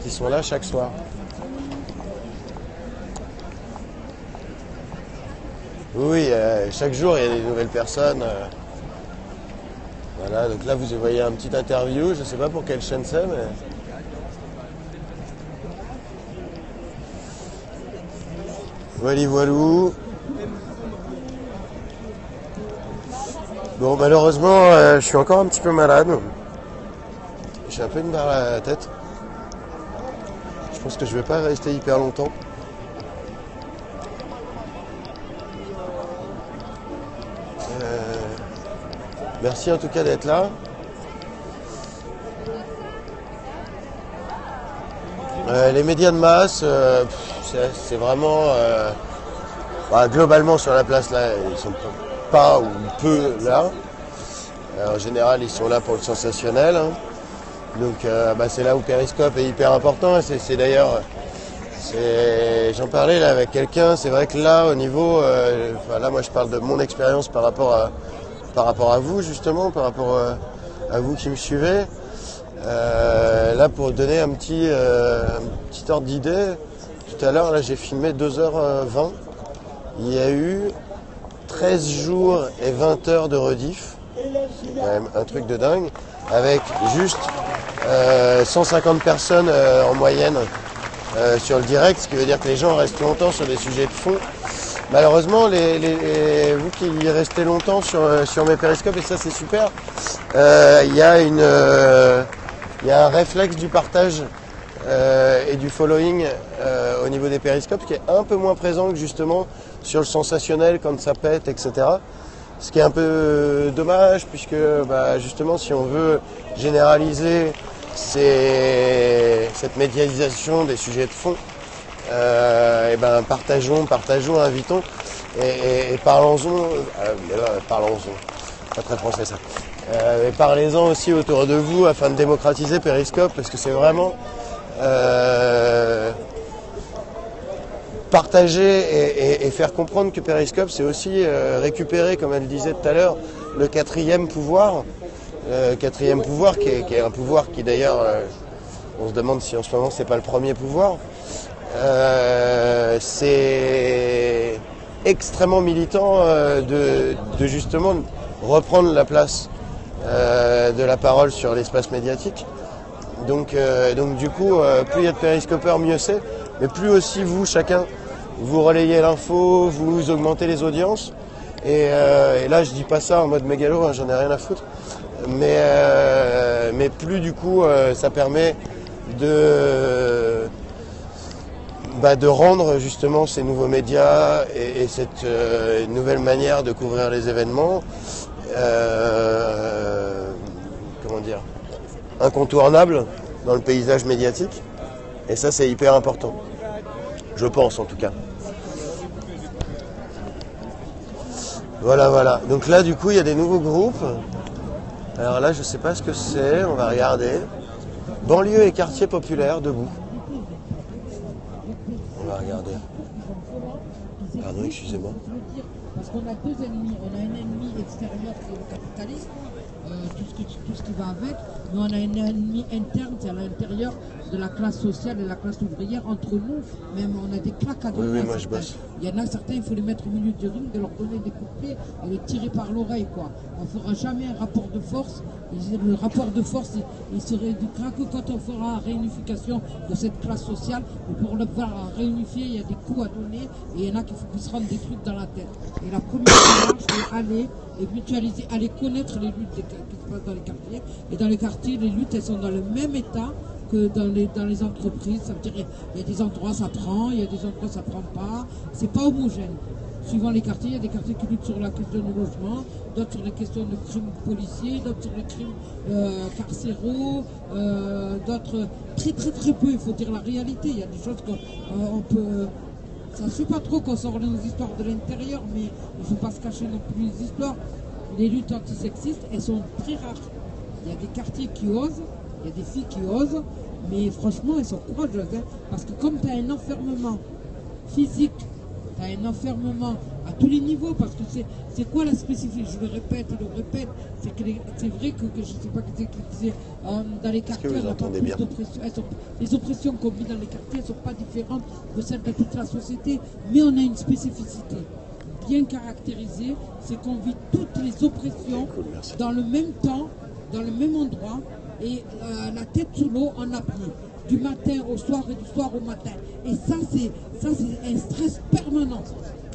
A: qui sont là chaque soir. Oui, chaque jour il y a des nouvelles personnes. Voilà, donc là vous voyez un petit interview, je sais pas pour quelle chaîne c'est, mais... Voilou. Bon, malheureusement, je suis encore un petit peu malade. J'ai un peu une barre à la tête. Je pense que je vais pas rester hyper longtemps. Merci en tout cas d'être là. Les médias de masse, c'est vraiment... globalement sur la place là, ils sont pas ou peu là. En général, ils sont là pour le sensationnel. Hein. Donc c'est là où Periscope est hyper important. C'est d'ailleurs, j'en parlais là avec quelqu'un. C'est vrai que là, au niveau, là, moi, je parle de mon expérience par rapport à vous justement, par rapport à vous qui me suivez. Là, pour donner un petit ordre d'idée, tout à l'heure, là, j'ai filmé 2h20. Il y a eu 13 jours et 20 heures de rediff, quand même un truc de dingue, avec juste 150 personnes en moyenne sur le direct, ce qui veut dire que les gens restent longtemps sur des sujets de fond. Malheureusement, vous qui restez longtemps sur mes périscopes, et ça c'est super, il y a un réflexe du partage et du following au niveau des périscopes qui est un peu moins présent que justement sur le sensationnel quand ça pète, etc. Ce qui est un peu dommage puisque justement si on veut généraliser cette médiatisation des sujets de fond, partageons, invitons et parlons-en, pas très français ça, et parlez-en aussi autour de vous afin de démocratiser Periscope parce que c'est vraiment partager et faire comprendre que Periscope c'est aussi récupérer, comme elle disait tout à l'heure, le 4e pouvoir. quatrième pouvoir, qui est un pouvoir qui d'ailleurs, on se demande si en ce moment c'est pas le premier pouvoir. C'est extrêmement militant de justement reprendre la place de la parole sur l'espace médiatique. Donc du coup, plus il y a de périscopeurs, mieux c'est. Mais plus aussi vous, chacun, vous relayez l'info, vous augmentez les audiences. Et là, je dis pas ça en mode mégalo, hein, j'en ai rien à foutre. Mais plus du coup, ça permet de rendre justement ces nouveaux médias et cette nouvelle manière de couvrir les événements, comment dire, incontournable dans le paysage médiatique. Et ça, c'est hyper important. Je pense en tout cas. Voilà. Donc là, du coup, il y a des nouveaux groupes. Alors là, je sais pas ce que c'est. On va regarder. Banlieue et quartier populaire debout. On va regarder. Pardon, excusez-moi.
P: Parce qu'on a deux ennemis. On a un ennemi extérieur qui est le capitalisme, tout ce qui va avec, mais on a un ennemi interne, c'est à l'intérieur de la classe sociale et la classe ouvrière. Entre nous, même on a des claques à donner.
A: Oui, moi je bosse.
P: Il y en a certains, il faut les mettre au milieu du ring, de leur donner des coups de pied et les tirer par l'oreille, quoi. On ne fera jamais un rapport de force. Le rapport de force, il se rééduquera que quand on fera la réunification de cette classe sociale. Et pour le faire réunifier, il y a des coups à donner et il y en a qui se rendent des trucs dans la tête. Et la première démarche, c'est aller et mutualiser, aller connaître les luttes qui se passent dans les quartiers. Et dans les quartiers, les luttes, elles sont dans le même état que dans les entreprises. Ça veut dire il y a des endroits ça prend, il y a des endroits ça prend pas. C'est pas homogène. Suivant les quartiers, il y a des quartiers qui luttent sur la question du logement, d'autres sur les questions de crimes policiers, d'autres sur les crimes carcéraux, d'autres très peu, il faut dire la réalité. Il y a des choses qu'on peut... Ça ne suit pas trop qu'on sort nos histoires de l'intérieur, mais il ne faut pas se cacher non plus les histoires. Les luttes antisexistes, elles sont très rares. Il y a des quartiers qui osent, il y a des filles qui osent, mais franchement, elles sont courageuses. Hein, parce que comme tu as un enfermement physique, tu as un enfermement à tous les niveaux, parce que c'est quoi la spécificité? Je le répète et le répète, c'est vrai que je ne sais pas qui disait, dans les quartiers, on n'a pas plus d'oppression. Les oppressions qu'on vit dans les quartiers ne sont pas différentes de celles de toute la société, mais on a une spécificité bien caractérisée, c'est qu'on vit toutes les oppressions dans le même temps, dans le même endroit, et la tête sous l'eau en apnée, du matin au soir et du soir au matin. Et ça, c'est un stress permanent.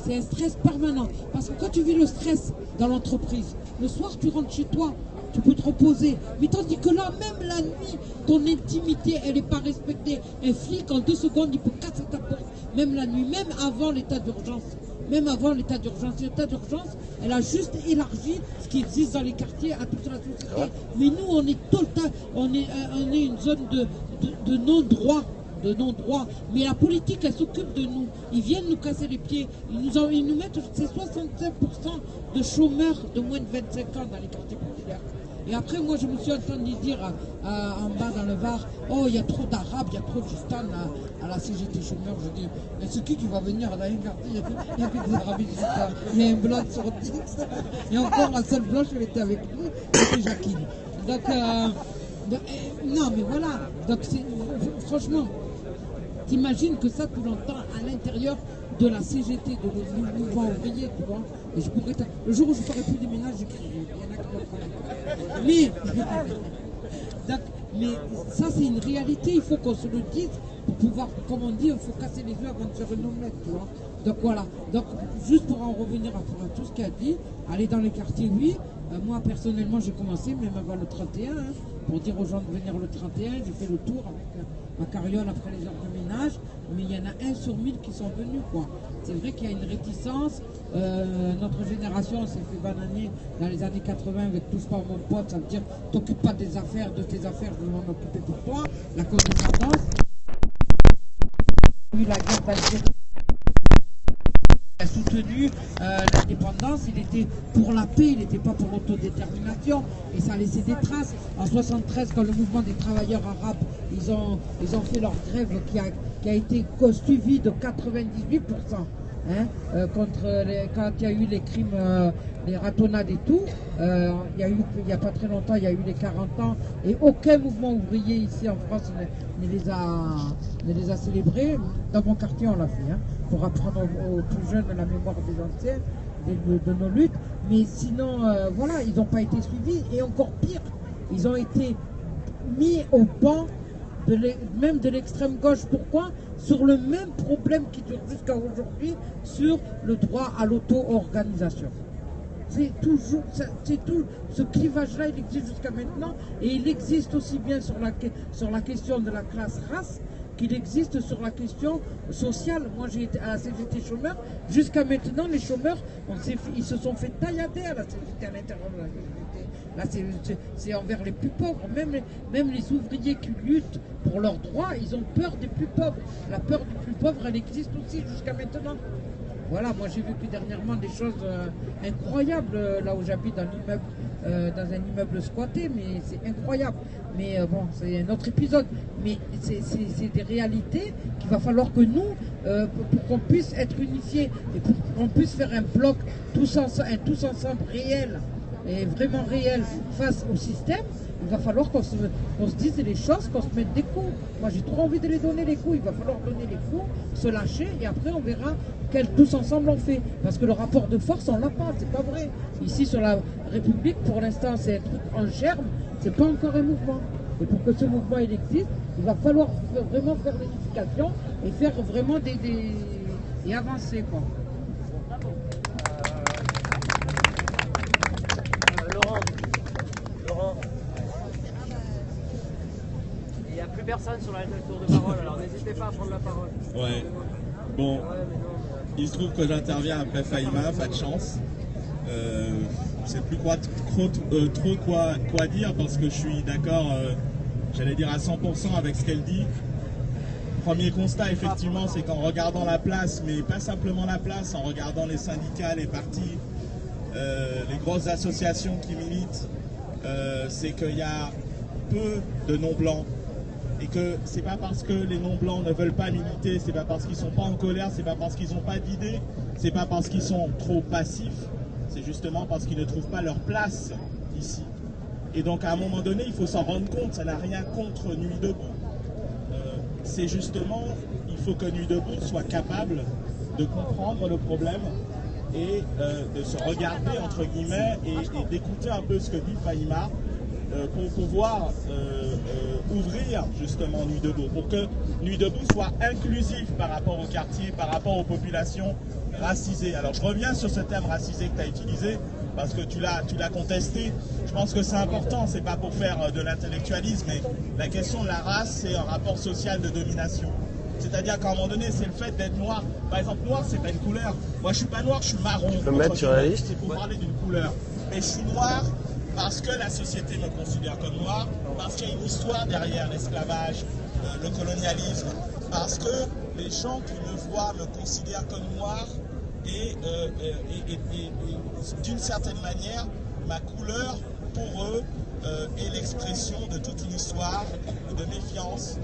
P: C'est un stress permanent. Parce que quand tu vis le stress dans l'entreprise, le soir tu rentres chez toi, tu peux te reposer. Mais tandis que là, même la nuit, ton intimité, elle n'est pas respectée. Un flic, en 2 secondes, il peut casser ta porte. Même la nuit, même avant l'état d'urgence. Même avant l'état d'urgence. L'état d'urgence, elle a juste élargi ce qui existe dans les quartiers à toute la société. Mais nous, on est total, on est une zone de non-droit. Mais la politique, elle s'occupe de nous. Ils viennent nous casser les pieds. Ils nous mettent, c'est 65% de chômeurs de moins de 25 ans dans les quartiers populaires. Et après, moi, je me suis entendu dire en bas dans le Var, oh, il y a trop d'Arabes, il y a trop de Gistans à la CGT chômeurs. Je dis, mais c'est qui va venir dans les quartiers? Il n'y a que des Arabes et des Gistans. Il y a un blanc sur 10. Et encore, la seule blanche, elle était avec nous, c'était Jacqueline. Donc, non, mais voilà. Donc, franchement, t'imagines que ça, tu l'entends à l'intérieur de la CGT, de le mouvement ouvrier, tu vois. Et je pourrais le jour où je ne ferai plus des ménages, j'écrirai. Il y en a qui vont prendre. Mais ça, c'est une réalité. Il faut qu'on se le dise pour pouvoir, comme on dit, il faut casser les œufs avant de faire une omelette, tu vois. Donc voilà. Donc, juste pour en revenir à tout ce qu'il a dit, aller dans les quartiers, oui. Moi, personnellement, j'ai commencé, même avant le 31, hein, pour dire aux gens de venir le 31. J'ai fait le tour avec ma carriole après les heures de ménage, mais il y en a 1 sur 1000 qui sont venus, quoi. C'est vrai qu'il y a une réticence. Notre génération s'est fait bananer dans les années 80 avec Touche pas mon pote, ça veut dire t'occupes pas des affaires, de tes affaires, je vais m'en occuper pour toi. La condescendance. La guerre d'Algérie a soutenu l'indépendance, il était pour la paix, il n'était pas pour l'autodétermination, et ça a laissé des traces. En 73, quand le mouvement des travailleurs arabes, ils ont fait leur grève qui a été suivie de 98%. hein, quand il y a eu les crimes, les ratonnades et tout. Il n'y a pas très longtemps, il y a eu les 40 ans et aucun mouvement ouvrier ici en France ne les a célébrés. Dans mon quartier, on l'a fait, hein, pour apprendre aux plus jeunes la mémoire des anciens, de nos luttes. Mais sinon, voilà, ils n'ont pas été suivis et encore pire, ils ont été mis au banc même de l'extrême gauche. Pourquoi? Sur le même problème qui dure jusqu'à aujourd'hui, sur le droit à l'auto-organisation. C'est tout ce clivage-là, il existe jusqu'à maintenant, et il existe aussi bien sur la question de la classe race qu'il existe sur la question sociale. Moi, j'ai été à la CGT chômeur. Jusqu'à maintenant, les chômeurs, ils se sont fait taillader à la CGT, à l'intérieur de la CGT. Là, c'est envers les plus pauvres. Même les ouvriers qui luttent pour leurs droits, ils ont peur des plus pauvres. La peur du plus pauvre, elle existe aussi jusqu'à maintenant. Voilà, moi j'ai vécu dernièrement des choses incroyables là où j'habite, dans un immeuble squatté, mais c'est incroyable. Mais bon, c'est un autre épisode. Mais c'est des réalités qu'il va falloir que nous, pour qu'on puisse être unifiés et pour qu'on puisse faire un bloc tous ensemble réel et vraiment réel face au système, il va falloir qu'on se dise les choses, qu'on se mette des coups. Moi j'ai trop envie de les donner les coups, il va falloir donner les coups, se lâcher et après on verra quel tous ensemble on fait. Parce que le rapport de force on l'a pas, c'est pas vrai. Ici sur la République pour l'instant c'est un truc en germe, c'est pas encore un mouvement. Et pour que ce mouvement il existe, il va falloir vraiment faire l'édification et faire vraiment et avancer quoi.
Q: Laurent. Il n'y a plus personne sur la tour de parole, alors n'hésitez pas à prendre la parole.
R: Ouais. Bon, il se trouve que j'interviens après Fahima, pas de chance. Je sais plus trop quoi dire parce que je suis d'accord, j'allais dire à 100% avec ce qu'elle dit. Premier constat, effectivement, c'est qu'en regardant la place, mais pas simplement la place, en regardant les syndicats, les partis, les grosses associations qui militent, c'est qu'il y a peu de non-blancs. Et que c'est pas parce que les non-blancs ne veulent pas militer, c'est pas parce qu'ils sont pas en colère, c'est pas parce qu'ils n'ont pas d'idées, c'est pas parce qu'ils sont trop passifs, c'est justement parce qu'ils ne trouvent pas leur place ici. Et donc à un moment donné, il faut s'en rendre compte, ça n'a rien contre Nuit debout. C'est justement, il faut que Nuit debout soit capable de comprendre le problème et de se regarder entre guillemets et d'écouter un peu ce que dit Fahima pour pouvoir ouvrir justement Nuit debout, pour que Nuit debout soit inclusif par rapport au quartier, par rapport aux populations racisées. Alors je reviens sur ce terme racisé que tu as utilisé parce que tu l'as contesté. Je pense que c'est important, c'est pas pour faire de l'intellectualisme, mais la question de la race, c'est un rapport social de domination. C'est-à-dire qu'à un moment donné, c'est le fait d'être noir. Par exemple, noir, c'est pas une couleur. Moi, je suis pas noir, je suis marron.
A: Tu peux me mettre sur la liste ?
R: C'est pour parler d'une couleur. Mais je suis noir parce que la société me considère comme noir, parce qu'il y a une histoire derrière l'esclavage, le colonialisme, parce que les gens qui me voient me considèrent comme noir et d'une certaine manière, ma couleur, pour eux, est l'expression de toute une histoire de méfiance,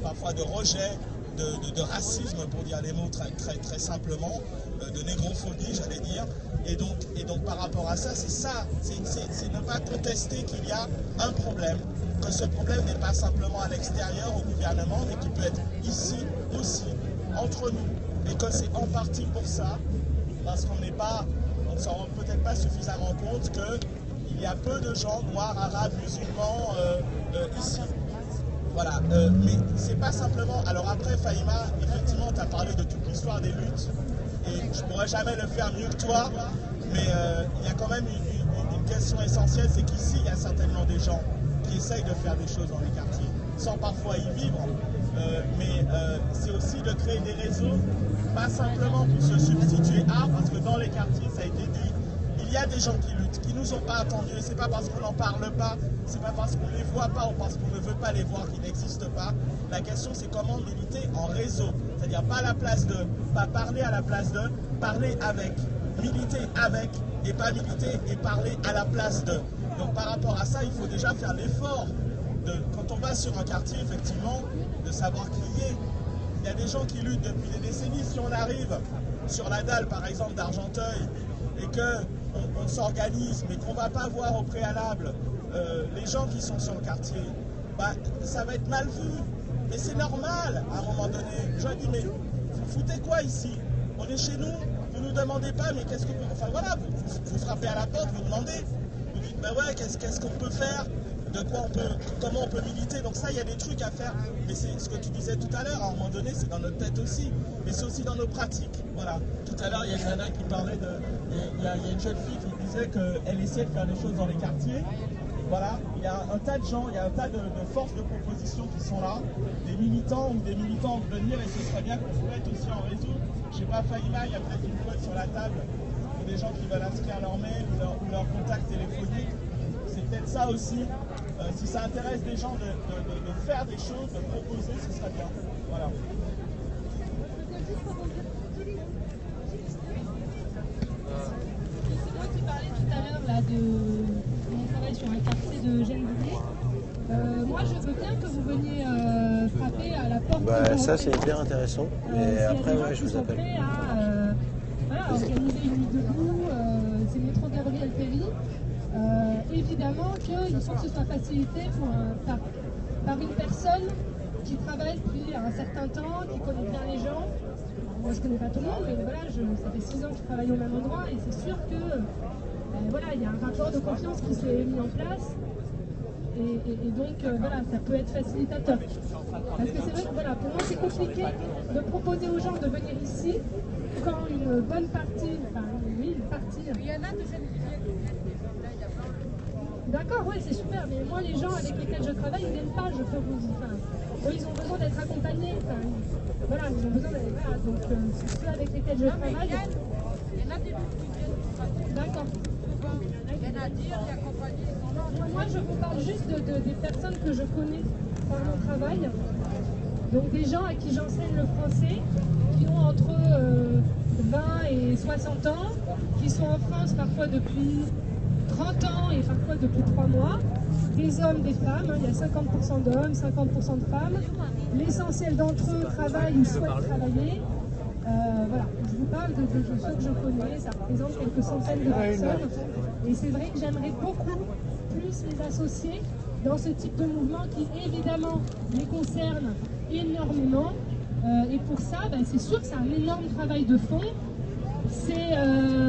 R: parfois de rejet, de racisme, pour dire les mots très simplement, de négrophobie, j'allais dire. Et donc par rapport à ça, c'est ne pas contester qu'il y a un problème, que ce problème n'est pas simplement à l'extérieur, au gouvernement, mais qui peut être ici aussi, entre nous. Et que c'est en partie pour ça, parce qu'on ne s'en rend peut-être pas suffisamment compte qu'il y a peu de gens noirs, arabes, musulmans ici. Voilà, mais c'est pas simplement... Alors après, Fahima, effectivement, tu as parlé de toute l'histoire des luttes, et je pourrais jamais le faire mieux que toi, mais il y a quand même une question essentielle, c'est qu'ici, il y a certainement des gens qui essayent de faire des choses dans les quartiers, sans parfois y vivre, mais c'est aussi de créer des réseaux, pas simplement pour se substituer à, parce que dans les quartiers, ça a été dit, il y a des gens qui luttent, qui nous ont pas attendus, c'est pas parce qu'on n'en parle pas, c'est pas parce qu'on les voit pas ou parce qu'on ne veut pas les voir qu'ils n'existent pas. La question c'est comment militer en réseau, c'est-à-dire pas à la place de, pas parler à la place de, parler avec, militer avec et pas militer et parler à la place de. Donc par rapport à ça, il faut déjà faire l'effort de, quand on va sur un quartier effectivement, de savoir crier. Il y a des gens qui luttent depuis des décennies, si on arrive sur la dalle par exemple d'Argenteuil et qu'on s'organise mais qu'on ne va pas voir au préalable les gens qui sont sur le quartier, bah, ça va être mal vu. Mais c'est normal à un moment donné. Je dis mais vous foutez quoi ici? On est chez nous, vous ne nous demandez pas mais qu'est-ce que vous... Enfin voilà, vous frappez à la porte, vous demandez. Vous dites bah ouais, qu'est-ce qu'on peut faire? De quoi on peut, comment on peut militer. Donc ça, il y a des trucs à faire. Mais c'est ce que tu disais tout à l'heure, à un moment donné, c'est dans notre tête aussi. Mais c'est aussi dans nos pratiques. Voilà. Tout à l'heure, il y a une nana qui parlait de... Il y a une jeune fille qui disait qu'elle essayait de faire des choses dans les quartiers. Voilà. Il y a un tas de gens, il y a un tas de forces de proposition qui sont là. Des militants ou des militants de venir et ce serait bien qu'on se mette aussi en réseau. Je sais pas, Faïma, il y a peut-être une colle sur la table pour des gens qui veulent inscrire leur mail ou leur contact téléphonique. C'est peut-être ça aussi. Si ça intéresse des gens de faire des choses, de proposer, ce serait bien. Voilà.
K: C'est moi qui parlais tout à l'heure là de mon travail sur un quartier de Gennevilliers. Moi, je veux bien que vous veniez frapper à la porte.
A: Bah, ça, c'est hyper intéressant. Et après, ouais, je vous appelle.
K: Voilà, organiser une nuit debout, c'est le métro Gabriel-Péri. Évidemment qu'il faut que ce soit facilité par une personne qui travaille depuis un certain temps, qui connaît bien les gens. Moi je ne connais pas tout le monde, mais voilà, ça fait 6 ans que je travaille au même endroit et c'est sûr que voilà, il y a un rapport de confiance qui s'est mis en place. Et donc voilà, ça peut être facilitateur. Parce que c'est vrai que voilà, pour moi c'est compliqué de proposer aux gens de venir ici quand une bonne partie, enfin oui, une partie. Il y en a de D'accord, oui, c'est super, mais moi, les gens avec lesquels je travaille, ils viennent pas, je peux vous dire. Enfin, ils ont besoin d'être accompagnés. Enfin, voilà, ils ont besoin d'être. Voilà, donc, c'est ceux avec lesquels je travaille. Il y en a des qui viennent. D'accord. Il y en a dire, il y a accompagné. Moi, je vous parle juste des personnes que je connais par mon travail. Donc, des gens à qui j'enseigne le français, qui ont entre 20 et 60 ans, qui sont en France parfois depuis 30 ans et parfois depuis 3 mois, des hommes, des femmes, il y a 50% d'hommes, 50% de femmes. L'essentiel d'entre eux travaillent ou souhaitent travailler. Voilà, je vous parle de ceux que je connais, ça représente quelques centaines de personnes. Et c'est vrai que j'aimerais beaucoup plus les associer dans ce type de mouvement qui évidemment les concerne énormément. Et pour ça, c'est sûr que c'est un énorme travail de fond. C'est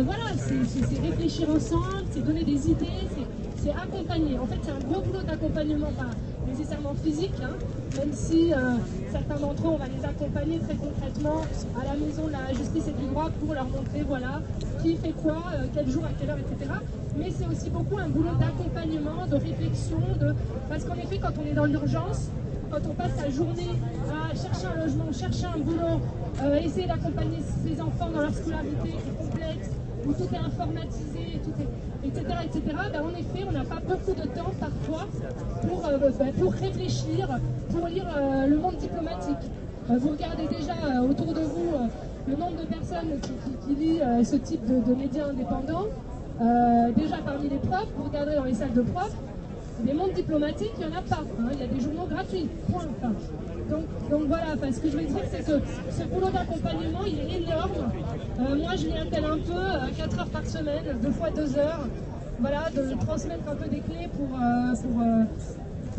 K: voilà, c'est réfléchir ensemble, c'est donner des idées, c'est accompagner. En fait, c'est un gros boulot d'accompagnement, pas nécessairement physique, hein, même si certains d'entre eux, on va les accompagner très concrètement à la maison de la justice et du droit pour leur montrer, voilà, qui fait quoi, quel jour, à quelle heure, etc. Mais c'est aussi beaucoup un boulot d'accompagnement, de réflexion, parce qu'en effet, quand on est dans l'urgence, quand on passe sa journée à chercher un logement, chercher un boulot, essayer d'accompagner ses enfants dans leur scolarité qui est complexe, où tout est informatisé, etc., en effet, on n'a pas beaucoup de temps parfois pour réfléchir, pour lire le monde diplomatique. Vous regardez déjà autour de vous le nombre de personnes qui lisent ce type de médias indépendants. Déjà parmi les profs, vous regarderez dans les salles de profs, des mondes diplomatiques, il n'y en a pas. Hein. Il y a des journaux gratuits, point. Enfin, donc voilà, ce que je veux dire, c'est que ce boulot d'accompagnement, il est énorme. Moi, je l'appelle un peu 4 heures par semaine, 2 fois 2 heures. Voilà, de transmettre un peu des clés pour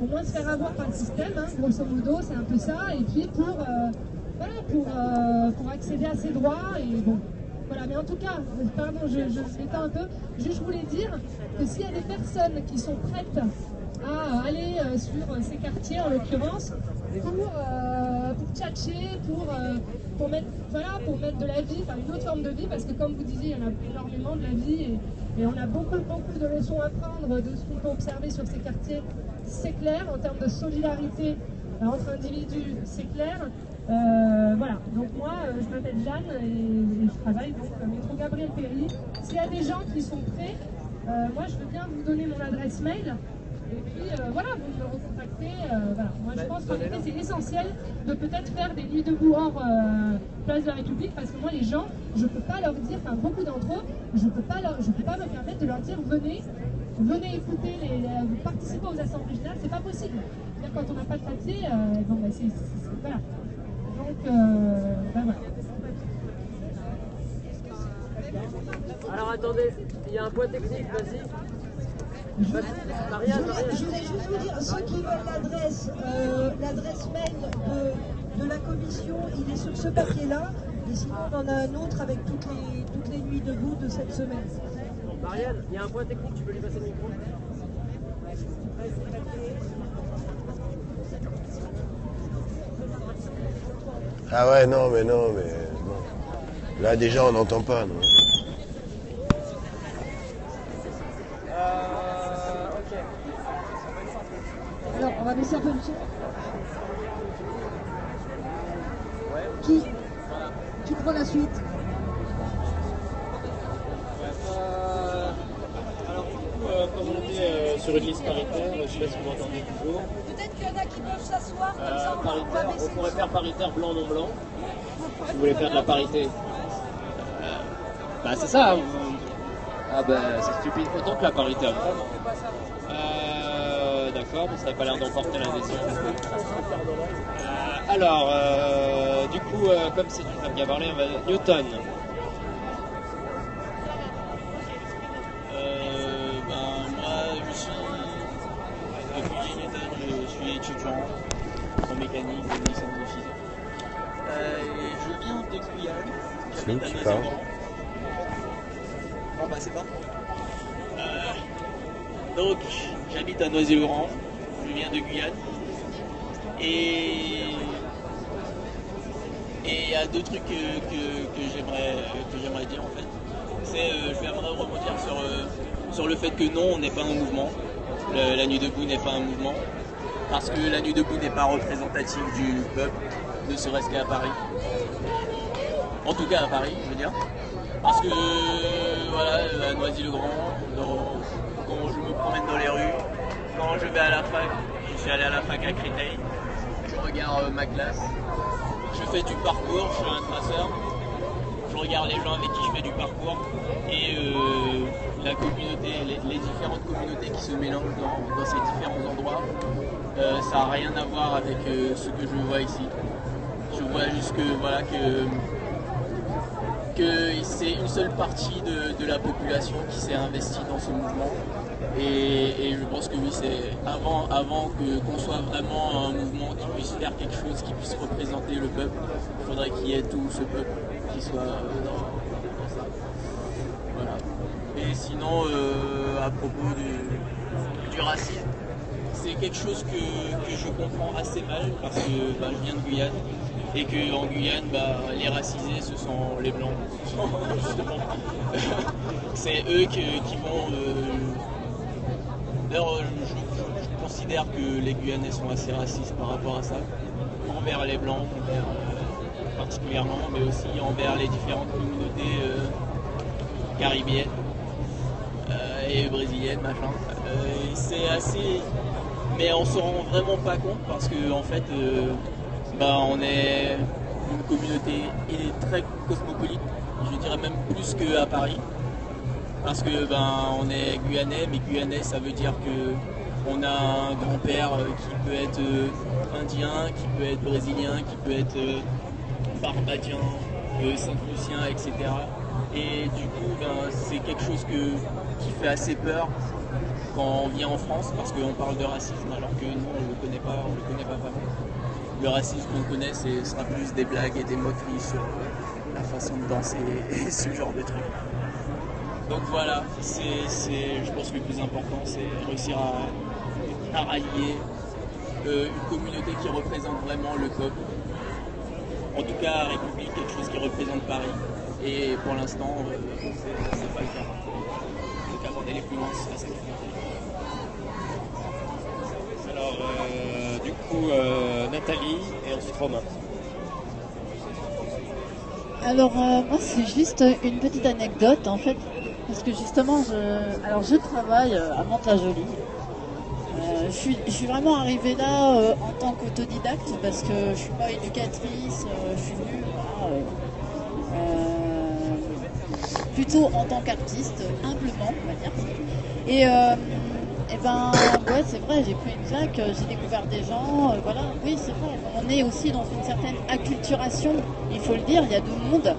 K: moins se faire avoir par le système, hein, grosso modo, c'est un peu ça. Et puis pour accéder à ses droits. Et bon, voilà, mais en tout cas, pardon, je m'étends un peu. Je voulais dire que s'il y a des personnes qui sont prêtes à aller sur ces quartiers, en l'occurrence, pour tchatcher, pour mettre de la vie, enfin une autre forme de vie, parce que comme vous disiez, il y en a énormément de la vie et on a beaucoup de leçons à prendre de ce qu'on peut observer sur ces quartiers, c'est clair, en termes de solidarité entre individus, c'est clair. Voilà, donc moi je m'appelle Jeanne et je travaille donc au métro Gabriel-Péri. S'il y a des gens qui sont prêts, moi je veux bien vous donner mon adresse mail. Et puis voilà, vous me recontactez. Voilà. Moi je pense qu'en effet c'est essentiel de peut-être faire des nuits debout hors place de la République, parce que moi les gens, je ne peux pas leur dire, enfin beaucoup d'entre eux, je ne peux pas me permettre de leur dire venez écouter, participer aux assemblées générales, c'est pas possible. Quand on n'a pas de papier, voilà. Donc voilà.
Q: Alors attendez, il y a un point technique, vas-y. Marianne.
S: Je voulais juste vous dire, ceux qui veulent l'adresse mail de la commission, il est sur ce papier-là. Et sinon, on en a un autre avec toutes les nuits debout de cette semaine.
Q: Marianne, il y a un point technique, tu peux lui passer le micro.
A: Ah ouais, non. Là, déjà, on n'entend pas, non.
Q: Ok.
S: Alors, on va baisser un peu le son. Qui prend la suite?
Q: Alors du coup, comme on est sur une liste paritaire, je sais pas si vous m'entendez toujours.
S: Peut-être qu'il y en a qui peuvent s'asseoir, comme ça
Q: On pourrait faire paritaire blanc, non blanc. Si vous voulez faire de la parité. Bah c'est ça. Ah bah c'est stupide. Autant que la parité, vraiment. D'accord, mais ça n'a pas l'air d'emporter l'adhésion. Alors, du coup, comme c'est une femme qui a parlé, on va Newton. Moi, je suis étudiant en mécanique, en licence de physique. Je viens de Guyane.
A: C'est où tu parles?
Q: Non, bah c'est pas. Donc, j'habite à Noisy-le-Grand. Je viens de Guyane. Et il y a deux trucs que j'aimerais dire en fait. Je vais rebondir sur le fait que non, on n'est pas un mouvement. La Nuit debout n'est pas un mouvement. Parce que la Nuit debout n'est pas représentative du peuple, ne serait-ce qu'à Paris. En tout cas à Paris, je veux dire. Parce que voilà, à Noisy-le-Grand, quand je me promène dans les rues, quand je vais à la fac, je suis allé à la fac à Créteil, je regarde ma classe, je fais du parcours, je suis un traceur, je regarde les gens avec qui je fais du parcours et la communauté, les différentes communautés qui se mélangent dans ces différents endroits, ça n'a rien à voir avec ce que je vois ici. Je vois juste que c'est une seule partie de la population qui s'est investie dans ce mouvement. Et je pense que oui, c'est avant qu'on soit vraiment un mouvement qui puisse faire quelque chose, qui puisse représenter le peuple, il faudrait qu'il y ait tout ce peuple qui soit dans ça. Voilà. Et sinon, à propos du racisme, c'est quelque chose que je comprends assez mal parce que je viens de Guyane. Et qu'en Guyane, les racisés, ce sont les Blancs. Justement. C'est eux qui vont... D'ailleurs, je considère que les Guyanais sont assez racistes par rapport à ça. Envers les Blancs, particulièrement, mais aussi envers les différentes communautés caribéennes et brésiliennes, machin. C'est assez... Mais on se rend vraiment pas compte parce que, en fait... on est une communauté très cosmopolite, je dirais même plus qu'à Paris, parce que on est guyanais, mais guyanais ça veut dire que on a un grand-père qui peut être indien, qui peut être brésilien, qui peut être barbadien, Saint-Lucien, etc. Et du coup c'est quelque chose qui fait assez peur quand on vient en France, parce qu'on parle de racisme alors que nous on le connaît pas vraiment. Le racisme qu'on connaît, ce sera plus des blagues et des moqueries sur la façon de danser et ce genre de trucs. Donc voilà, je pense que le plus important, c'est réussir à rallier une communauté qui représente vraiment le peuple. En tout cas, République, quelque chose qui représente Paris. Et pour l'instant, c'est pas le cas. Donc avant d'aller plus loin, c'est assez compliqué. Alors, du coup, Nathalie et ensuite Romain.
T: Alors, moi, c'est juste une petite anecdote, en fait, parce que justement, je travaille à Mantes-la-Jolie. Je suis vraiment arrivée là en tant qu'autodidacte, parce que je ne suis pas éducatrice, je suis venue plutôt en tant qu'artiste, humblement, on va dire. Et ouais, c'est vrai, j'ai pris une claque, j'ai découvert des gens, voilà, oui, c'est vrai, on est aussi dans une certaine acculturation, il faut le dire, il y a deux mondes,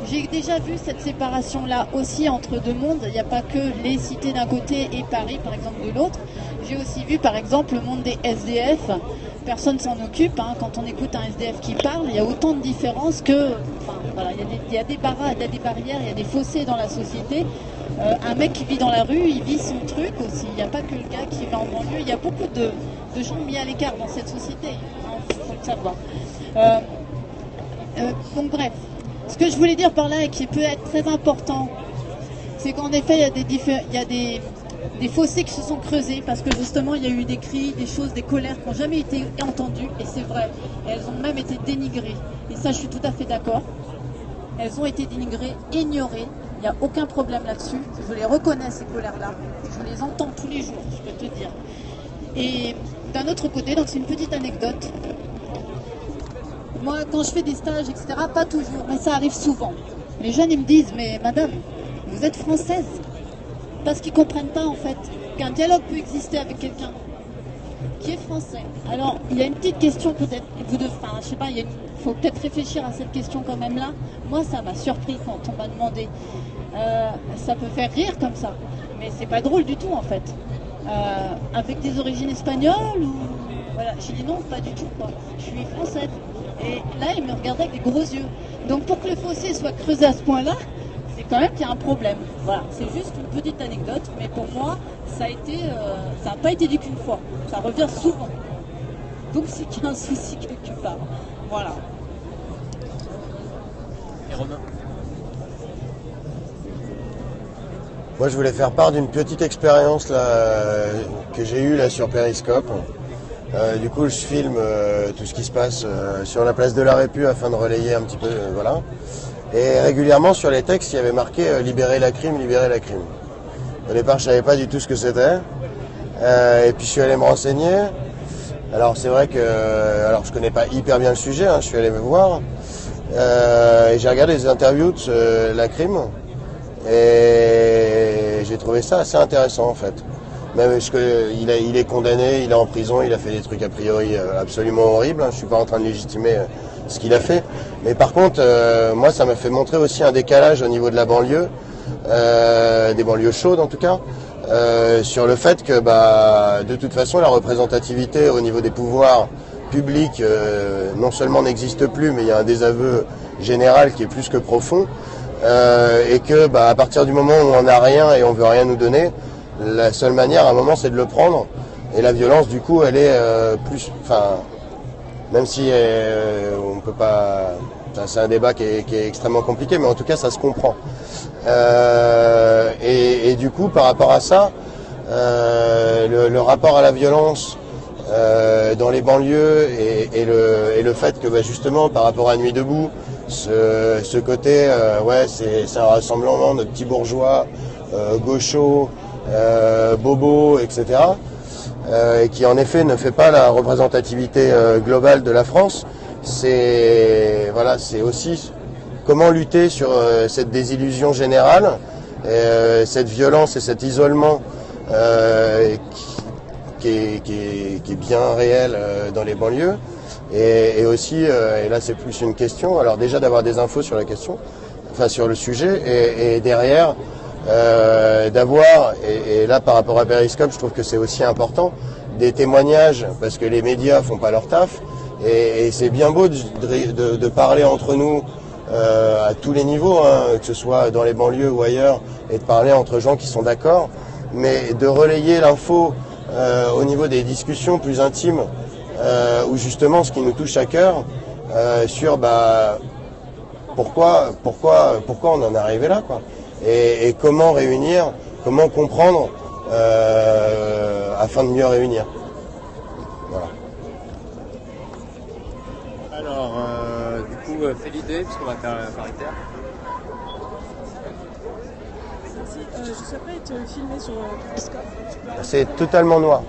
T: J'ai déjà vu cette séparation-là aussi entre deux mondes. Il n'y a pas que les cités d'un côté et Paris, par exemple, de l'autre. J'ai aussi vu, par exemple, le monde des SDF. Personne s'en occupe. Hein. Quand on écoute un SDF qui parle, il y a autant de différences que... Enfin, voilà, il y a des barrières, il y a des fossés dans la société. Un mec qui vit dans la rue, il vit son truc aussi. Il n'y a pas que le gars qui va en banlieue. Il y a beaucoup de gens mis à l'écart dans cette société. Il faut le savoir. Donc bref. Ce que je voulais dire par là et qui peut être très important, c'est qu'en effet, il y a des fossés qui se sont creusés parce que justement, il y a eu des cris, des choses, des colères qui n'ont jamais été entendues. Et c'est vrai, elles ont même été dénigrées. Et ça, je suis tout à fait d'accord. Elles ont été dénigrées, ignorées. Il n'y a aucun problème là-dessus. Je les reconnais, ces colères-là. Je les entends tous les jours, je peux te dire. Et d'un autre côté, donc c'est une petite anecdote. Moi, quand je fais des stages, etc., pas toujours, mais ça arrive souvent. Les jeunes, ils me disent, mais madame, vous êtes française. Parce qu'ils ne comprennent pas, en fait, qu'un dialogue peut exister avec quelqu'un qui est français. Alors, il y a une petite question peut-être, enfin, je sais pas, il faut peut-être réfléchir à cette question quand même là. Moi, ça m'a surpris quand on m'a demandé. Ça peut faire rire comme ça, mais c'est pas drôle du tout, en fait. Avec des origines espagnoles ou... Voilà, j'ai dit non, pas du tout, quoi. Je suis française. Et là, il me regardait avec des gros yeux. Donc pour que le fossé soit creusé à ce point-là, c'est quand même qu'il y a un problème. Voilà, c'est juste une petite anecdote, mais pour moi, ça n'a pas été dit qu'une fois. Ça revient souvent. Donc c'est qu'il y a un souci quelque part. Voilà.
Q: Et Romain ?
A: Moi, je voulais faire part d'une petite expérience là, que j'ai eue là sur Periscope. Du coup, je filme tout ce qui se passe sur la place de la Répu afin de relayer un petit peu, voilà. Et régulièrement sur les textes, il y avait marqué libérer la crime, libérer la crime. Au départ, je savais pas du tout ce que c'était. Et puis je suis allé me renseigner. Alors c'est vrai que, alors je connais pas hyper bien le sujet, hein, je suis allé me voir. Et j'ai regardé les interviews de la crime. Et j'ai trouvé ça assez intéressant en fait. Même parce qu'il est condamné, il est en prison, il a fait des trucs a priori absolument horribles. Je suis pas en train de légitimer ce qu'il a fait. Mais par contre, moi, ça m'a fait montrer aussi un décalage au niveau de la banlieue, des banlieues chaudes en tout cas, sur le fait que de toute façon, la représentativité au niveau des pouvoirs publics non seulement n'existe plus, mais il y a un désaveu général qui est plus que profond. Et que à partir du moment où on n'a rien et on veut rien nous donner, la seule manière à un moment c'est de le prendre, et la violence du coup elle est plus, enfin même si on peut pas, c'est un débat qui est extrêmement compliqué, mais en tout cas ça se comprend. Et du coup par rapport à ça, le rapport à la violence dans les banlieues et le fait que justement par rapport à Nuit debout, ce côté, c'est un rassemblement de petits bourgeois, gauchos, bobos, etc. Et qui en effet ne fait pas la représentativité globale de la France. C'est aussi comment lutter sur cette désillusion générale, cette violence et cet isolement qui est bien réel dans les banlieues. Et aussi, et là c'est plus une question, alors déjà d'avoir des infos sur la question, enfin sur le sujet, et derrière d'avoir, et là par rapport à Periscope, je trouve que c'est aussi important, des témoignages, parce que les médias font pas leur taf, et c'est bien beau de parler entre nous à tous les niveaux, hein, que ce soit dans les banlieues ou ailleurs, et de parler entre gens qui sont d'accord, mais de relayer l'info au niveau des discussions plus intimes, où justement ce qui nous touche à cœur, sur pourquoi on en est arrivé là, quoi, et comment réunir, comment comprendre afin de mieux réunir. Voilà.
Q: Alors, du coup, fais l'idée, puisqu'on va faire paritaire.
U: Je souhaiterais être filmé sur Periscope.
A: C'est totalement noir.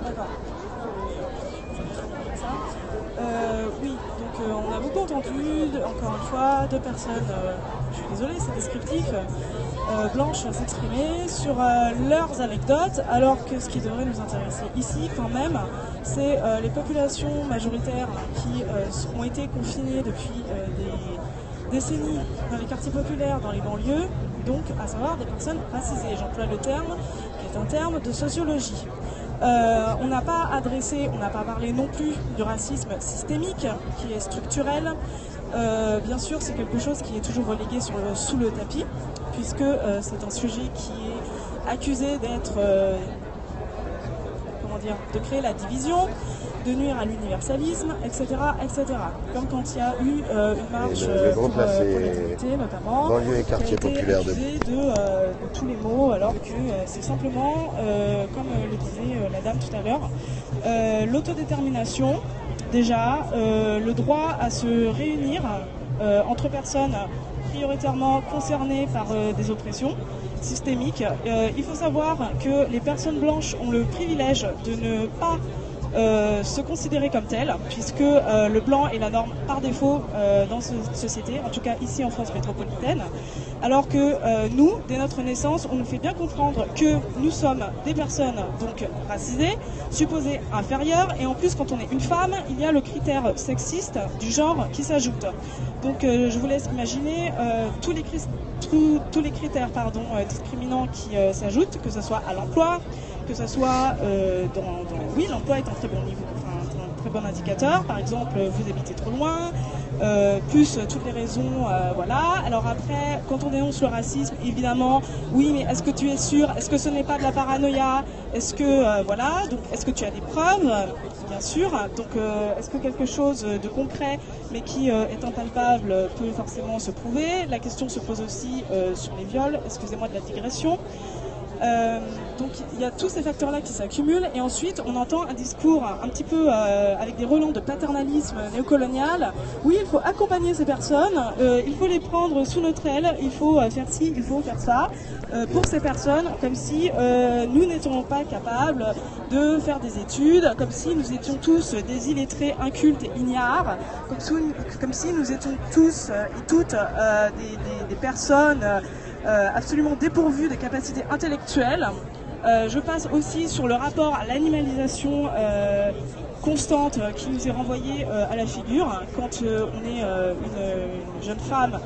U: D'accord. Oui, donc on a beaucoup entendu, encore une fois, deux personnes, je suis désolée, c'est descriptif, blanches s'exprimer sur leurs anecdotes, alors que ce qui devrait nous intéresser ici quand même, c'est les populations majoritaires qui ont été confinées depuis décennies dans les quartiers populaires, dans les banlieues, donc à savoir des personnes racisées. J'emploie le terme qui est un terme de sociologie. On n'a pas parlé non plus du racisme systémique qui est structurel. Bien sûr, c'est quelque chose qui est toujours relégué sous le tapis, puisque c'est un sujet qui est accusé d'être, de créer la division, de nuire à l'universalisme, etc., etc. Comme quand il y a eu une marche pour l'égalité, notamment,
A: banlieue et quartier
U: qui a été
A: populaire
U: accusée de tous les mots, alors que c'est simplement, comme le disait la dame tout à l'heure, l'autodétermination, déjà, le droit à se réunir entre personnes prioritairement concernées par des oppressions systémiques. Il faut savoir que les personnes blanches ont le privilège de ne pas se considérer comme telles, puisque le blanc est la norme par défaut dans cette société, en tout cas ici en France métropolitaine, alors que nous, dès notre naissance, on nous fait bien comprendre que nous sommes des personnes donc racisées, supposées inférieures, et en plus quand on est une femme, il y a le critère sexiste du genre qui s'ajoute. Donc je vous laisse imaginer tous les critères discriminants qui s'ajoutent, que ce soit à l'emploi, que ce soit oui, l'emploi est un très bon niveau, un très bon indicateur. Par exemple, vous habitez trop loin, plus toutes les raisons, voilà. Alors après, quand on dénonce le racisme, évidemment, oui, mais est-ce que tu es sûr? Est-ce que ce n'est pas de la paranoïa? Est-ce que, voilà, donc est-ce que tu as des preuves? Bien sûr. Donc, est-ce que quelque chose de concret, mais qui est impalpable, peut forcément se prouver? La question se pose aussi sur les viols. Excusez-moi de la digression. Donc il y a tous ces facteurs-là qui s'accumulent, et ensuite on entend un discours un petit peu avec des relents de paternalisme néocolonial. Oui, il faut accompagner ces personnes, il faut les prendre sous notre aile, il faut faire ci, il faut faire ça pour ces personnes, comme si nous n'étions pas capables de faire des études, comme si nous étions tous des illettrés, incultes et ignares, comme si nous étions tous et toutes des personnes absolument dépourvues de capacités intellectuelles. Je passe aussi sur le rapport à l'animalisation constante qui nous est renvoyée à la figure quand on est une jeune femme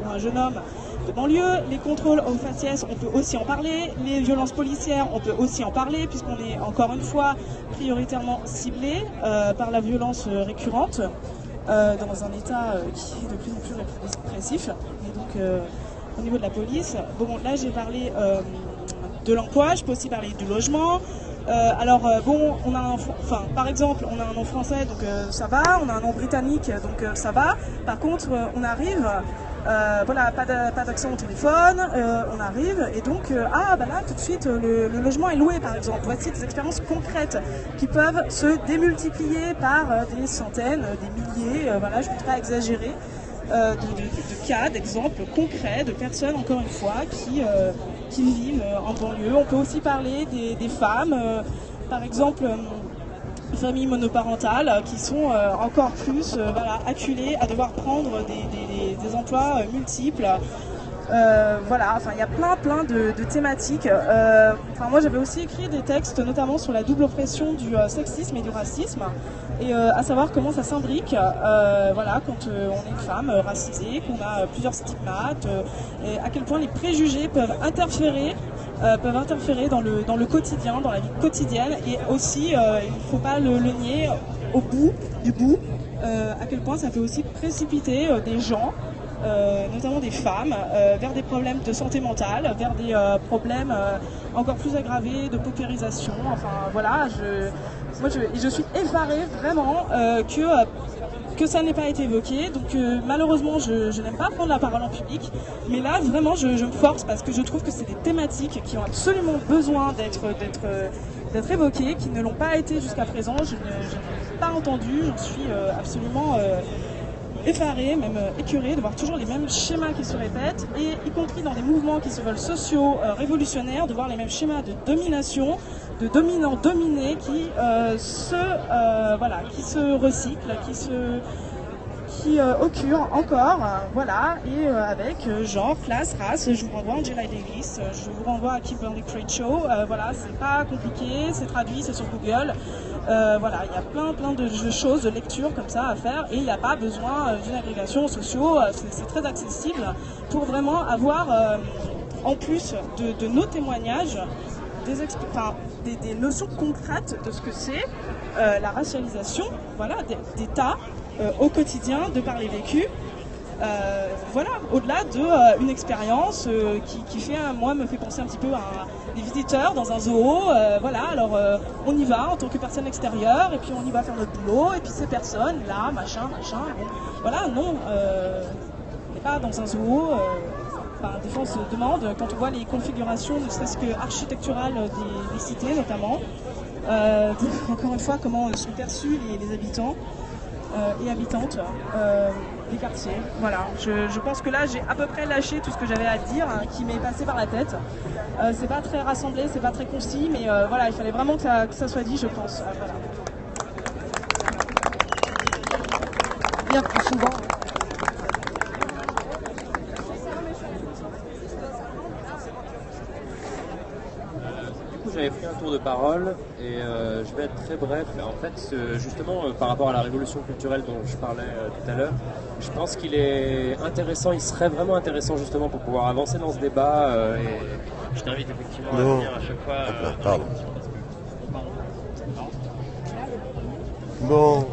U: ou un jeune homme de banlieue. Les contrôles aux faciès, on peut aussi en parler. Les violences policières, on peut aussi en parler, puisqu'on est encore une fois prioritairement ciblé par la violence récurrente dans un état qui est de plus en plus répressif. Et donc au niveau de la police, bon, là j'ai parlé de l'emploi, je peux aussi parler du logement. Bon, on a par exemple, on a un nom français, donc ça va, on a un nom britannique, donc ça va. Par contre, on arrive, voilà, pas d'accent au téléphone, on arrive, et donc, là, tout de suite, le logement est loué, par exemple. Voici des expériences concrètes qui peuvent se démultiplier par des centaines, des milliers, voilà, je ne vais pas exagérer. De cas, d'exemples concrets de personnes, encore une fois, qui vivent en banlieue. On peut aussi parler des femmes, par exemple, familles monoparentales, qui sont encore plus acculées à devoir prendre des emplois multiples. Voilà, enfin il y a plein de thématiques. Moi j'avais aussi écrit des textes notamment sur la double oppression du sexisme et du racisme, et à savoir comment ça s'imbrique, voilà, quand on est une femme racisée, qu'on a plusieurs stigmates, et à quel point les préjugés peuvent interférer dans le quotidien, dans la vie quotidienne, et aussi il ne faut pas le nier au bout du bout, à quel point ça peut aussi précipiter des gens, notamment des femmes, vers des problèmes de santé mentale, vers des problèmes encore plus aggravés de paupérisation. Enfin voilà, je suis effarée vraiment que ça n'ait pas été évoqué. Donc malheureusement je n'aime pas prendre la parole en public, mais là vraiment je me force, parce que je trouve que c'est des thématiques qui ont absolument besoin d'être évoquées, qui ne l'ont pas été jusqu'à présent. Je n'ai pas entendu, j'en suis absolument effarée, même écœurée de voir toujours les mêmes schémas qui se répètent, et y compris dans des mouvements qui se veulent sociaux, révolutionnaires, de voir les mêmes schémas de domination, de dominants-dominés qui se recyclent, qui occurrent encore, voilà, et avec genre, classe, race, je vous renvoie à Angela Davis, je vous renvoie à Keep Burning Crate Show, voilà, c'est pas compliqué, c'est traduit, c'est sur Google, voilà, il y a plein de choses, de lectures comme ça à faire, et il n'y a pas besoin d'une agrégation sociaux, c'est très accessible pour vraiment avoir, en plus de nos témoignages, des notions concrètes de ce que c'est la racialisation, voilà, d'État au quotidien, de par les vécus. Voilà, au-delà d'une expérience qui fait, moi, me fait penser un petit peu à des visiteurs dans un zoo. Voilà, alors on y va en tant que personne extérieure, et puis on y va faire notre boulot, et puis ces personnes là, machin. Bon, voilà, non, on n'est pas dans un zoo. Des fois on se demande, quand on voit les configurations, ne serait-ce que architecturales des cités notamment, encore une fois, comment sont perçus les habitants et habitantes des quartiers. Voilà, je pense que là j'ai à peu près lâché tout ce que j'avais à dire, qui m'est passé par la tête. C'est pas très rassemblé, c'est pas très concis, mais voilà, il fallait vraiment que ça soit dit, je pense. Voilà. Bien plus souvent.
C: J'avais pris un tour de parole et je vais être très bref. En fait, justement, par rapport à la révolution culturelle dont je parlais tout à l'heure, je pense qu'il est intéressant, il serait vraiment intéressant justement pour pouvoir avancer dans ce débat. Et je t'invite effectivement à venir à chaque fois.
A: Pardon. Bon.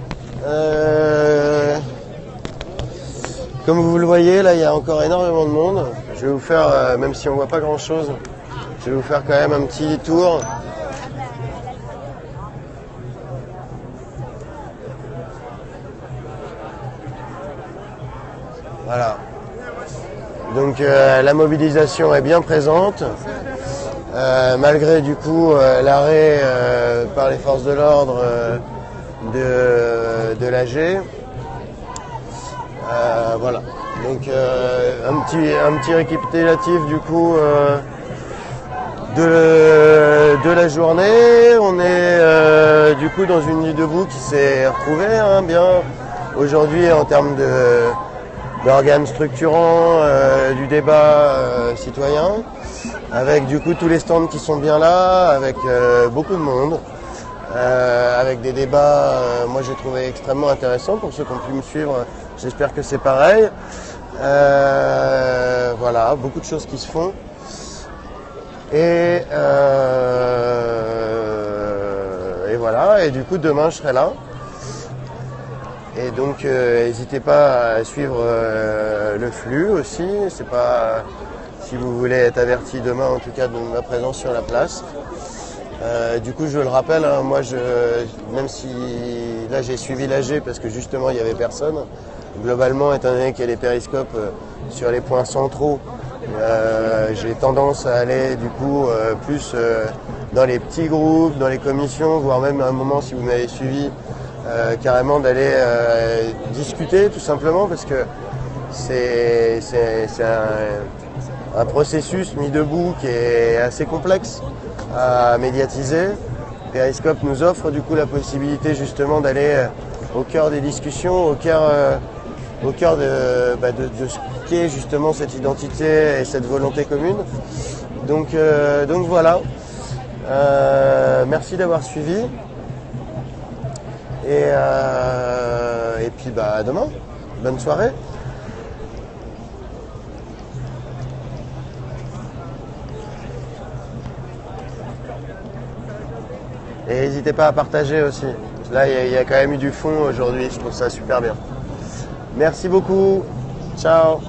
A: Comme vous le voyez, là, il y a encore énormément de monde. Je vais vous faire, même si on voit pas grand-chose, je vais vous faire quand même un petit tour. Voilà. Donc la mobilisation est bien présente. Malgré du coup l'arrêt par les forces de l'ordre de l'AG. Voilà. Donc un petit récapitulatif du coup de la journée. On est du coup dans une nuit debout qui s'est retrouvée bien aujourd'hui en termes d'organes structurants du débat citoyen, avec du coup tous les stands qui sont bien là, avec beaucoup de monde, avec des débats moi j'ai trouvé extrêmement intéressants pour ceux qui ont pu me suivre, j'espère que c'est pareil. Voilà, beaucoup de choses qui se font. Et voilà, et du coup demain je serai là. Et donc n'hésitez pas à suivre le flux aussi. C'est pas si vous voulez être averti demain en tout cas de ma présence sur la place. Du coup je le rappelle, moi même si là j'ai suivi l'AG parce que justement il n'y avait personne, globalement étant donné qu'il y a les périscopes sur les points centraux, j'ai tendance à aller du coup plus dans les petits groupes, dans les commissions, voire même à un moment si vous m'avez suivi, carrément d'aller discuter tout simplement parce que c'est un processus mis debout qui est assez complexe à médiatiser. Periscope nous offre du coup la possibilité justement d'aller au cœur des discussions, au cœur de ce qu'est justement cette identité et cette volonté commune. Donc voilà. Merci d'avoir suivi. Et puis à demain. Bonne soirée. Et n'hésitez pas à partager aussi. Là, il y a quand même eu du fond aujourd'hui. Je trouve ça super bien. Merci beaucoup. Ciao.